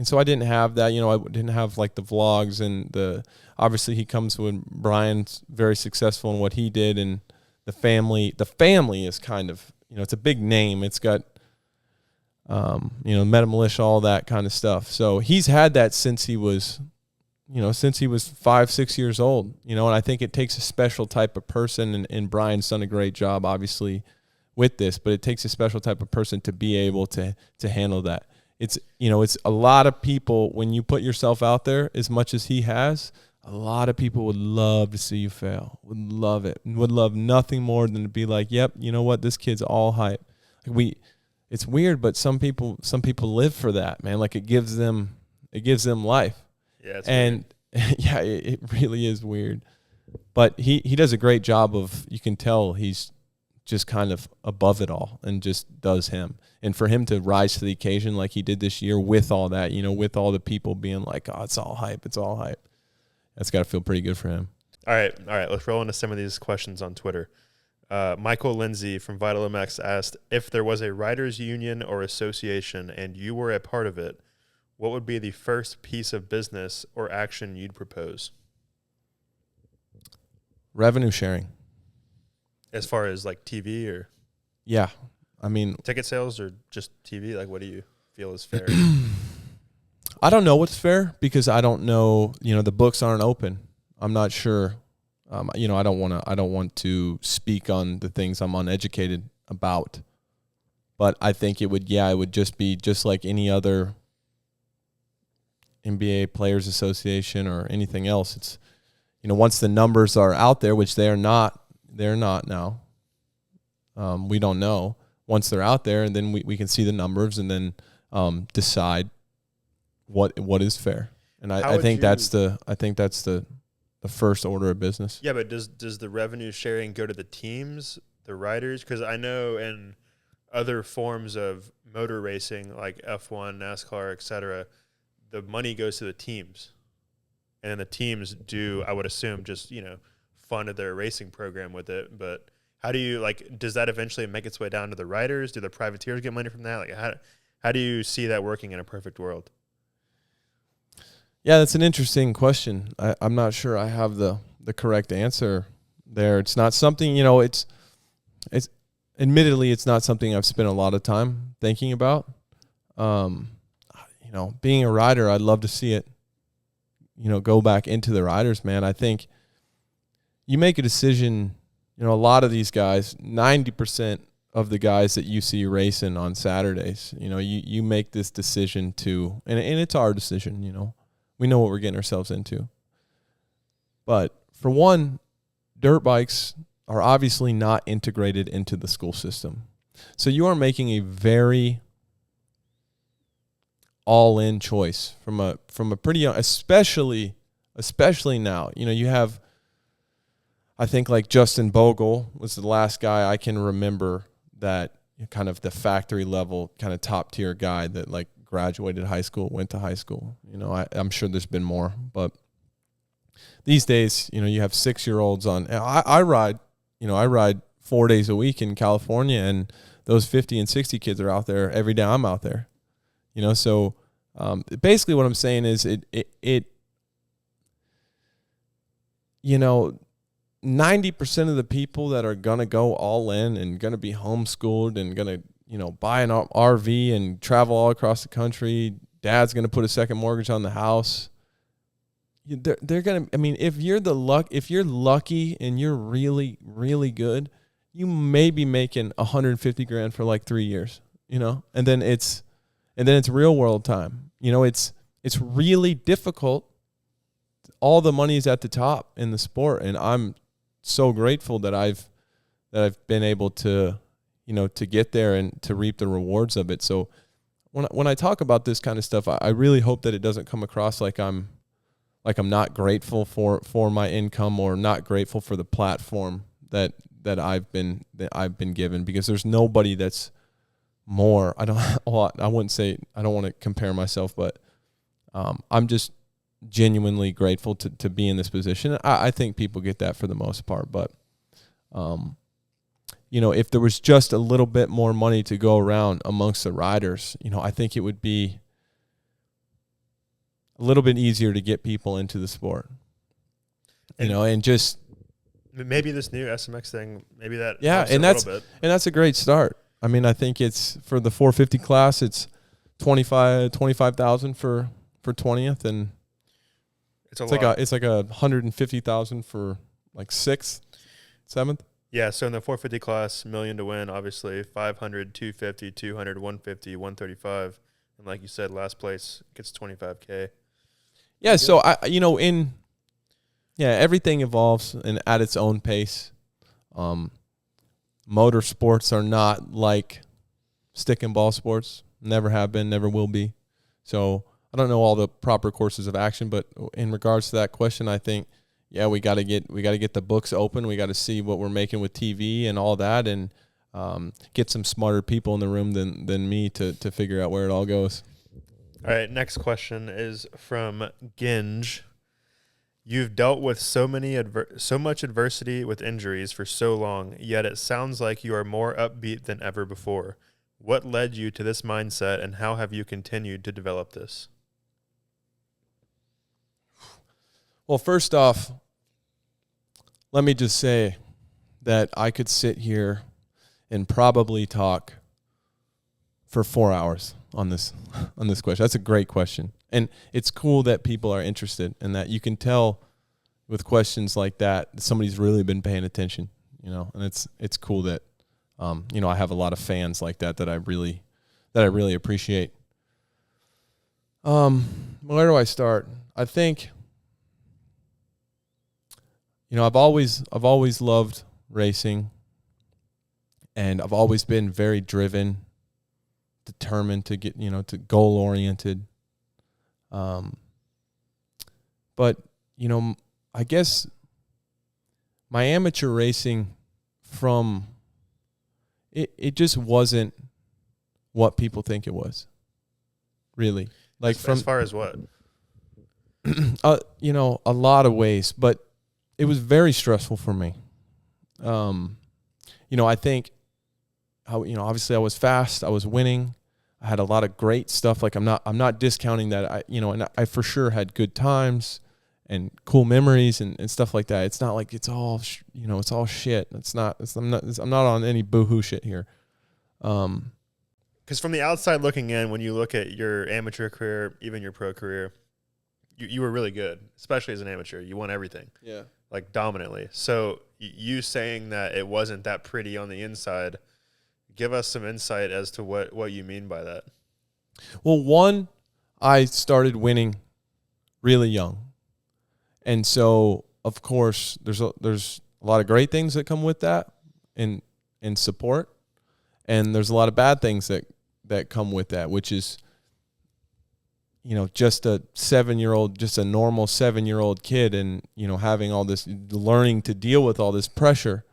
so I didn't have that. I didn't have like the vlogs and obviously he comes when Brian's very successful in what he did, and the family is kind of, it's a big name. It's got, Meta Militia, all that kind of stuff. So he's had that since he was 5-6 years old, and I think it takes a special type of person, and Brian's done a great job, obviously, with this, but it takes a special type of person to be able to handle that. It's a lot of people, when you put yourself out there as much as he has, a lot of people would love to see you fail, would love it, would love nothing more than to be like, yep, you know what, this kid's all hype. It's weird, but some people live for that, man. Like it gives them life. Yeah, and yeah, it really is weird. But he does a great job of, you can tell he's just kind of above it all and just does him. And for him to rise to the occasion like he did this year with all that, with all the people being like, oh, it's all hype, that's got to feel pretty good for him. All right. Let's roll into some of these questions on Twitter. Michael Lindsay from Vital MX asked, if there was a riders union or association and you were a part of it, what would be the first piece of business or action you'd propose? Revenue sharing. As far as like TV or? Yeah. I mean, ticket sales or just TV? Like, what do you feel is fair? I don't know what's fair because I don't know, the books aren't open. I'm not sure. I don't want to speak on the things I'm uneducated about, but I think it would just be just like any other NBA Players Association or anything else. It's, once the numbers are out there, which they're not now. We don't know once they're out there, and then we can see the numbers and then decide what is fair. And I think that's the first order of business. Yeah, but does the revenue sharing go to the teams, the riders? Because I know in other forms of motor racing like F1, NASCAR, etc., the money goes to the teams, and then the teams do, I would assume, just fund their racing program with it. But how do you does that eventually make its way down to the riders? Do the privateers get money from that? Like how do you see that working in a perfect world? Yeah, that's an interesting question. I'm not sure I have the correct answer there. It's not something, it's admittedly, it's not something I've spent a lot of time thinking about. Being a rider, I'd love to see it, go back into the riders, man. I think you make a decision, a lot of these guys, 90% of the guys that you see racing on Saturdays, you make this decision to, and it's our decision, we know what we're getting ourselves into. But for one, dirt bikes are obviously not integrated into the school system. So you are making a very all-in choice from a pretty young, especially now. You have, I think, like Justin Bogle was the last guy I can remember that kind of the factory level kind of top tier guy that graduated high school, went to high school. I'm sure there's been more, but these days, you have 6-year-olds on. I ride 4 days a week in California, and those 50 and 60 kids are out there every day I'm out there. So basically what I'm saying is it 90% of the people that are going to go all in and going to be homeschooled and going to, buy an RV and travel all across the country, dad's going to put a second mortgage on the house. They're going to, if you're lucky and you're really, really good, you may be making $150,000 for 3 years, and then it's real world time. It's really difficult. All the money is at the top in the sport, and I'm so grateful that I've been able to, to get there and to reap the rewards of it. So when I talk about this kind of stuff, I really hope that it doesn't come across like I'm not grateful for my income or not grateful for the platform that I've been given, because there's nobody that's more. I wouldn't say, I don't want to compare myself, but I'm just genuinely grateful to be in this position. I think people get that for the most part, but if there was just a little bit more money to go around amongst the riders, I think it would be a little bit easier to get people into the sport. And just maybe this new SMX thing, maybe that and that's a great start. I think it's for the 450 class, it's 25,000 for 20th, and it's like a 150,000 for 6th, 7th. Yeah, so in the 450 class, $1 million to win, obviously 500, 250, 200, 150, 135, and like you said, last place gets $25K. Yeah, so everything evolves and at its own pace. Motorsports are not like stick and ball sports. Never have been, never will be. So I don't know all the proper courses of action, but in regards to that question, I think, we got to get the books open. We got to see what we're making with TV and all that, and get some smarter people in the room than me to figure out where it all goes. All right, next question is from Ginge. You've dealt with so much adversity with injuries for so long, yet it sounds like you are more upbeat than ever before. What led you to this mindset, and how have you continued to develop this? Well, first off, let me just say that I could sit here and probably talk for 4 hours on this question. That's a great question. And it's cool that people are interested, and that you can tell with questions like that somebody's really been paying attention, and it's cool that I have a lot of fans like that I really appreciate. Where do I start? I think I've always loved racing, And I've always been very driven, determined to get, to goal oriented. But, I guess my amateur racing it just wasn't what people think it was. Really. Like as far as what? A lot of ways, but it was very stressful for me. I think obviously I was fast, I was winning. I had a lot of great stuff. Like I'm not discounting that. And I for sure had good times and cool memories and stuff like that. It's not like it's all it's all shit. I'm not on any boohoo shit here. Because from the outside looking in, when you look at your amateur career, even your pro career, you were really good, especially as an amateur. You won everything. Yeah. Like dominantly. So you saying that it wasn't that pretty on the inside, give us some insight as to what you mean by that. Well, one, I started winning really young. And so, of course, there's a lot of great things that come with that in support. And there's a lot of bad things that come with that, which is, just a 7-year-old, just a normal 7-year-old kid and, having all this, learning to deal with all this pressure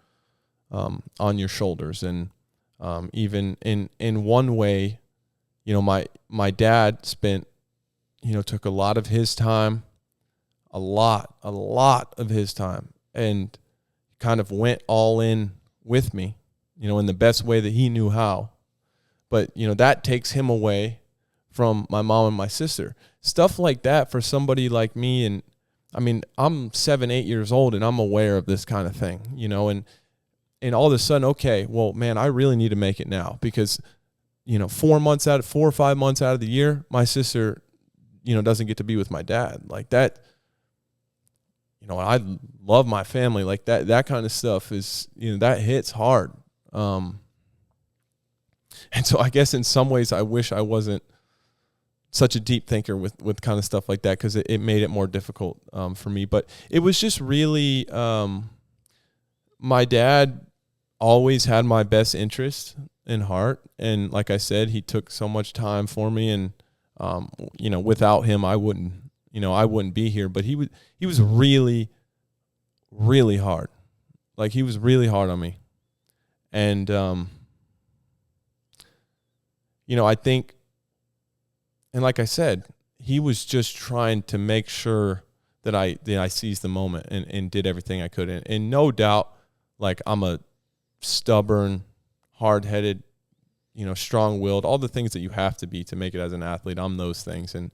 on your shoulders. And even in one way, my dad took a lot of his time, a lot of his time, and kind of went all in with me, in the best way that he knew how. But, that takes him away from my mom and my sister. Stuff like that for somebody like me. And I mean, I'm 7-8 years old and I'm aware of this kind of thing, and all of a sudden, okay, well, man, I really need to make it now because, 4 or 5 months out of the year, my sister, doesn't get to be with my dad like that. I love my family like that kind of stuff is, that hits hard. And so I guess in some ways I wish I wasn't such a deep thinker with kind of stuff like that, because it made it more difficult for me. But it was just really, my dad always had my best interest in heart. And like I said, he took so much time for me, and, without him, I wouldn't be here. But he was really, really hard. Like he was really hard on me. And, I think, and like I said, he was just trying to make sure that I seized the moment and did everything I could. And no doubt, like I'm a stubborn, hard-headed, strong-willed, all the things that you have to be to make it as an athlete. I'm those things. And,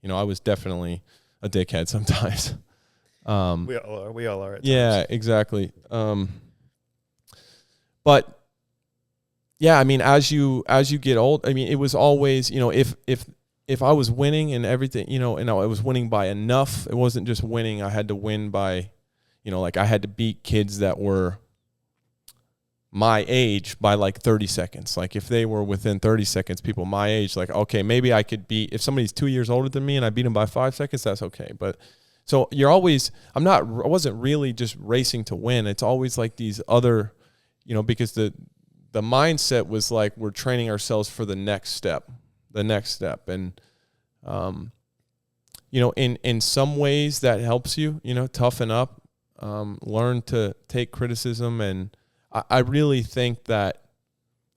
I was definitely a dickhead sometimes. We all are at times. Yeah, exactly. But yeah, I mean, as you get old, I mean, it was always, if I was winning and everything, and I was winning by enough, it wasn't just winning. I had to win by, like I had to beat kids that were my age by like 30 seconds. Like if they were within 30 seconds, people my age, like, okay, maybe I could beat, if somebody's 2 years older than me and I beat them by 5 seconds, that's okay. But so I wasn't really just racing to win. It's always like these other, because the mindset was like, we're training ourselves for the next step. And, in some ways that helps you, toughen up, learn to take criticism. And I really think that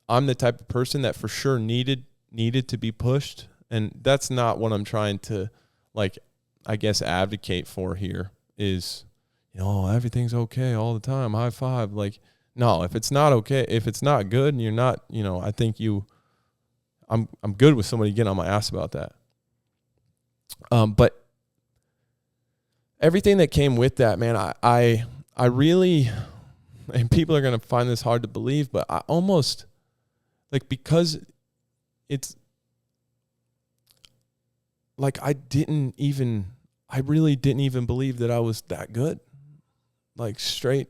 I'm the type of person that for sure needed to be pushed. And that's not what I'm trying to, like, I guess, advocate for here is, everything's okay all the time. High five. Like, no, if it's not okay, if it's not good and you're not, I think I'm good with somebody getting on my ass about that. But everything that came with that, man, I really, and people are going to find this hard to believe, but I almost, like, because it's like I really didn't even believe that I was that good. Like straight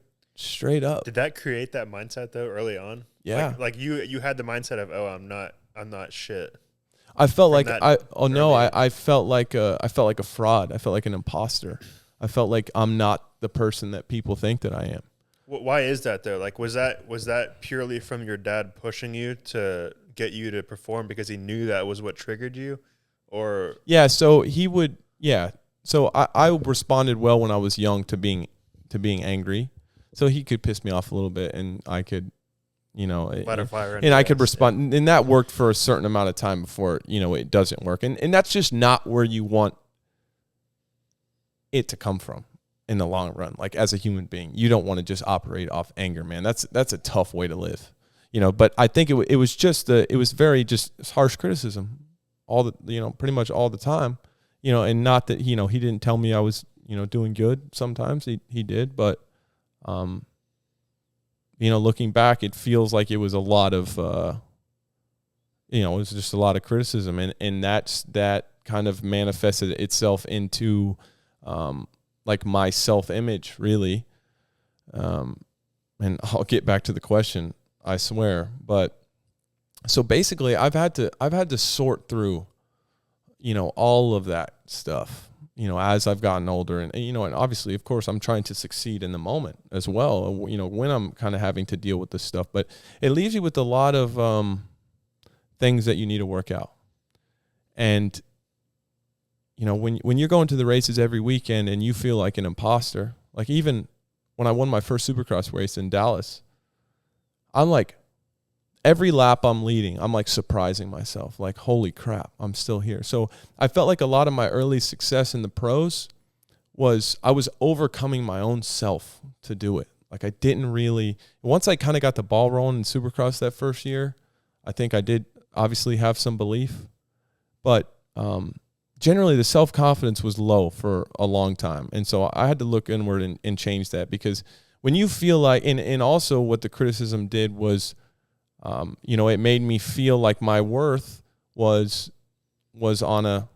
up. Did that create that mindset though early on? Yeah. Like you had the mindset of, oh, I'm not shit. I felt like I felt like a fraud. I felt like an imposter. I felt like I'm not the person that people think that I am. Why is that though? Like, was that purely from your dad pushing you to get you to perform because he knew that was what triggered you, or? Yeah. So he would. Yeah. So I responded well when I was young to being angry. So he could piss me off a little bit, and I could, Let her fire and I could respond, and that worked for a certain amount of time before it doesn't work, and that's just not where you want it to come from in the long run. Like, as a human being, you don't want to just operate off anger, man. That's a tough way to live, But I think it was just it was very just harsh criticism, pretty much all the time, and not that he didn't tell me I was doing good. Sometimes he did, but looking back, it feels like it was a lot of it was just a lot of criticism, and that kind of manifested itself into like my self-image, really. And I'll get back to the question, I swear. But so basically, I've had to sort through, all of that stuff, as I've gotten older, and and obviously, of course, I'm trying to succeed in the moment as well, when I'm kind of having to deal with this stuff. But it leaves you with a lot of things that you need to work out. And when you're going to the races every weekend and you feel like an imposter, like even when I won my first Supercross race in Dallas, I'm like, every lap I'm leading, I'm like surprising myself, like, holy crap, I'm still here. So I felt like a lot of my early success in the pros was I was overcoming my own self to do it. Like, I didn't really, once I kind of got the ball rolling in Supercross that first year, I think I did obviously have some belief, but generally the self-confidence was low for a long time. And so I had to look inward and change that, because when you feel like, and also what the criticism did was, it made me feel like my worth was on a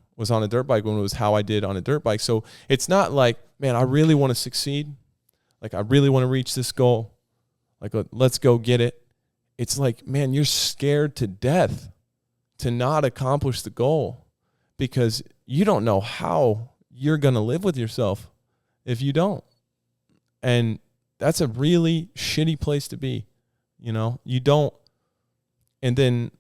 dirt bike when it was how I did on a dirt bike. So it's not like, man, I really want to succeed. Like, I really want to reach this goal. Like, let's go get it. It's like, man, you're scared to death to not accomplish the goal, because you don't know how you're going to live with yourself if you don't. And that's a really shitty place to be. You don't. And then,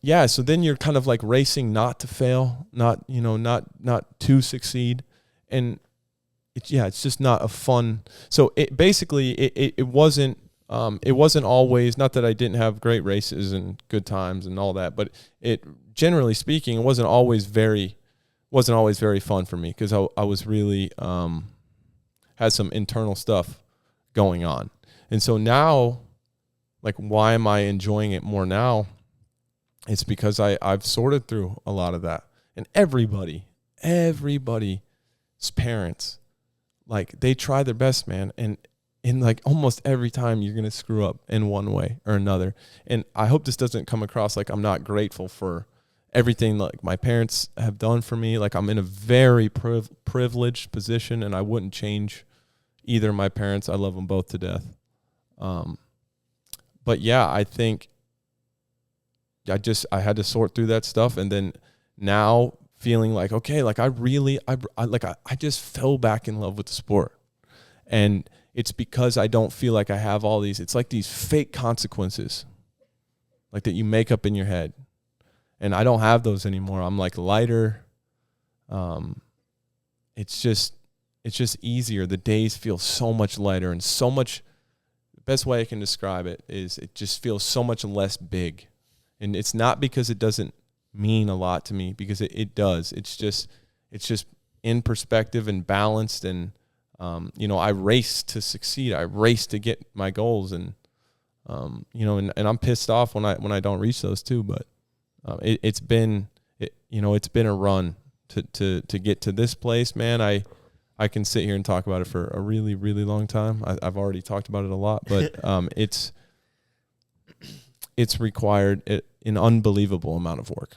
yeah, so then you're kind of like racing not to fail, not to succeed. And it's just not a fun. So it basically, it wasn't always, not that I didn't have great races and good times and all that, but it, generally speaking, it wasn't always very fun for me, because I was really, had some internal stuff going on. And so now, like, why am I enjoying it more now? It's because I've sorted through a lot of that. And everybody's parents, like, they try their best, man. And in like almost every time you're going to screw up in one way or another. And I hope this doesn't come across like I'm not grateful for everything like my parents have done for me. Like, I'm in a very privileged position, and I wouldn't change either of my parents. I love them both to death. But yeah, I think I had to sort through that stuff. And then now feeling like, okay, like I just fell back in love with the sport. And it's because I don't feel like I have all these, it's like these fake consequences, like that you make up in your head. And I don't have those anymore. I'm like lighter. It's just easier. The days feel so much lighter, and so much, the best way I can describe it is it just feels so much less big. And it's not because it doesn't mean a lot to me, because it does. It's just in perspective and balanced. And, I race to succeed. I race to get my goals. And, and I'm pissed off when I don't reach those too. But it's been a run to get to this place, man. I can sit here and talk about it for a really, really long time. I've already talked about it a lot, but it's required an unbelievable amount of work.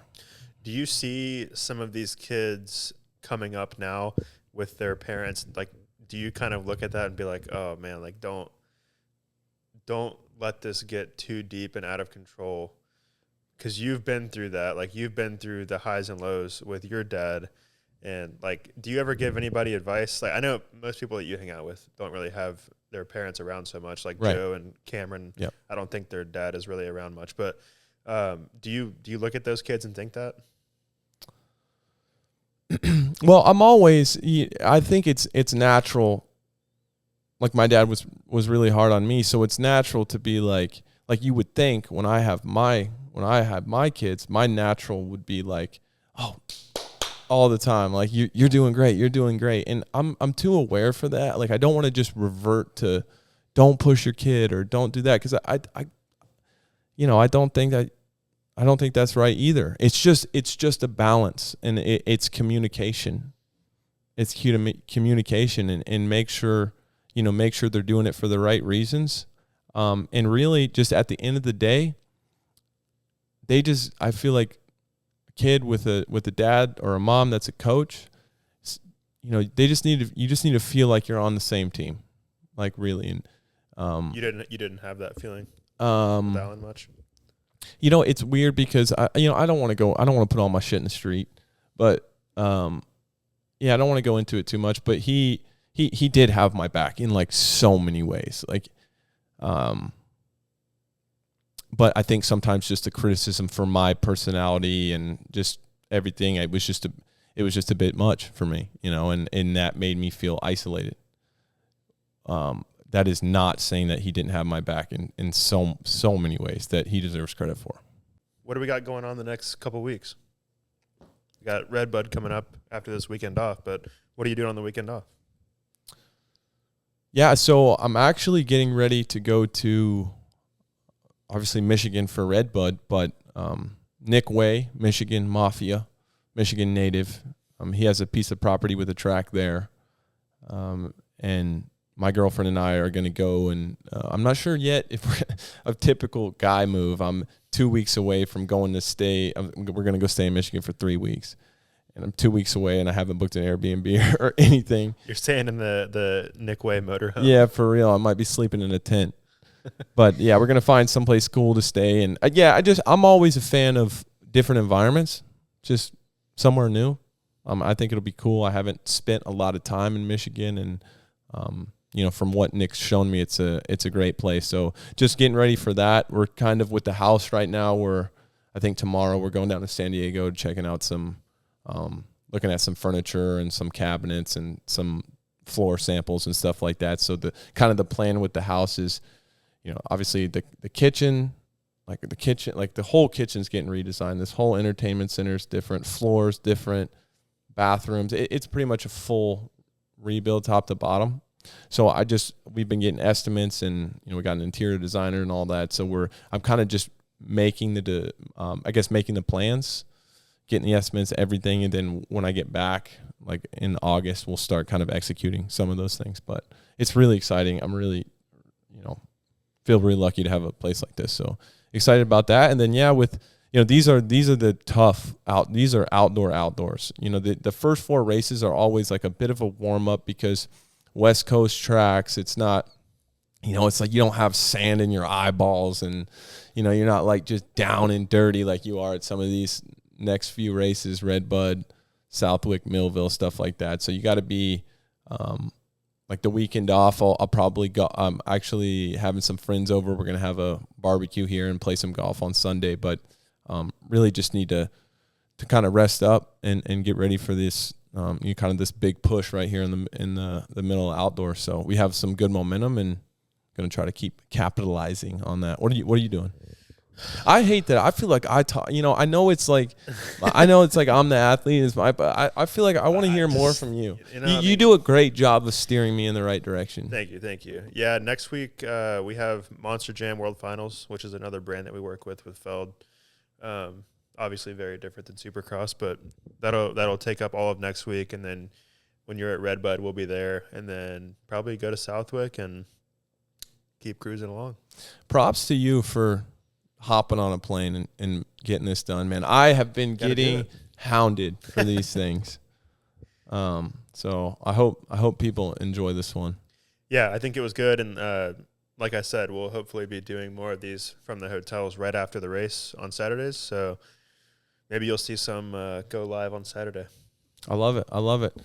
Do you see some of these kids coming up now with their parents? Like, do you kind of look at that and be like, oh man, like don't let this get too deep and out of control? Because you've been through that. Like, you've been through the highs and lows with your dad. And like, do you ever give anybody advice? Like, I know most people that you hang out with don't really have their parents around so much, like Right. Joe and Cameron. Yep. I don't think their dad is really around much. But do you look at those kids and think that? Well, I think it's natural. Like my dad was really hard on me, so it's natural to be like you would think when I have my kids, my natural would be like, oh, all the time, like you're doing great, and I'm too aware for that. Like I don't want to just revert to don't push your kid or don't do that, because I I don't think that's right either. It's just a balance, and it's communication. It's communication, and make sure they're doing it for the right reasons. And really, just at the end of the day, I feel like a kid with a dad or a mom that's a coach, you just need to feel like you're on the same team, like really. And you didn't have that feeling with Alan much. It's weird because I don't want to put all my shit in the street, but I don't want to go into it too much. But he did have my back in like so many ways, like, but I think sometimes just the criticism for my personality and just everything, it was just a bit much for me, and that made me feel isolated. That is not saying that he didn't have my back in so many ways that he deserves credit for. What do we got going on the next couple weeks? We got Redbud coming up after this weekend off, but what are you doing on the weekend off? Yeah, so I'm actually getting ready to go to, obviously, Michigan for Redbud, but Nick Way, Michigan Mafia, Michigan native, he has a piece of property with a track there, and my girlfriend and I are going to go, and I'm not sure yet if we're a typical guy move. I'm 2 weeks away from going to stay. We're going to go stay in Michigan for 3 weeks, and I'm 2 weeks away, and I haven't booked an Airbnb or anything. You're staying in the Nick Way motorhome. Yeah, for real. I might be sleeping in a tent. But yeah, we're going to find someplace cool to stay. And I'm always a fan of different environments, just somewhere new. I think it'll be cool. I haven't spent a lot of time in Michigan, and from what Nick's shown me, it's a great place. So just getting ready for that. We're kind of with the house right now. I think tomorrow we're going down to San Diego, checking out some, looking at some furniture and some cabinets and some floor samples and stuff like that. So the plan with the house is, obviously the kitchen, like the whole kitchen's getting redesigned. This whole entertainment center is different, floors different, bathrooms. It's pretty much a full rebuild top to bottom. So we've been getting estimates, and we got an interior designer and all that. So I'm kind of just making making the plans, getting the estimates, everything, and then when I get back, like in August, we'll start kind of executing some of those things. But it's really exciting. I'm really, feel really lucky to have a place like this. So excited about that. And then with these are these are outdoors. The first 4 races are always like a bit of a warm up, because West Coast tracks, it's not, it's like you don't have sand in your eyeballs, and you're not like just down and dirty like you are at some of these next few races, Redbud, Southwick, Millville, stuff like that. So you got to be like the weekend off. I'll probably go. I'm actually having some friends over. We're gonna have a barbecue here and play some golf on Sunday. But really just need to kind of rest up and get ready for this. Kind of this big push right here in the middle of outdoor. So we have some good momentum, and going to try to keep capitalizing on that. What are you doing? I hate that. I feel like I talk. I know it's like I'm the athlete, but I feel like I want to hear more from you. You do a great job of steering me in the right direction. Thank you. Yeah, next week we have Monster Jam World Finals, which is another brand that we work with Feld. Obviously very different than Supercross, but that'll take up all of next week, and then when you're at Redbud, we'll be there, and then probably go to Southwick and keep cruising along. Props to you for hopping on a plane and getting this done, man. I have been getting hounded for these things. So I hope people enjoy this one. Yeah, I think it was good, and like I said, we'll hopefully be doing more of these from the hotels right after the race on Saturdays. So maybe you'll see some go live on Saturday. I love it.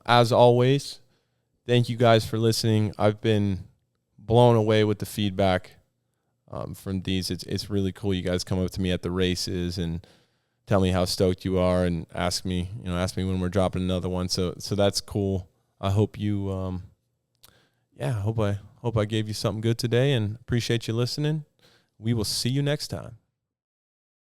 As always, thank you guys for listening. I've been blown away with the feedback from these. It's really cool. You guys come up to me at the races and tell me how stoked you are, and ask me when we're dropping another one. So that's cool. I hope you, hope I gave you something good today, and appreciate you listening. We will see you next time.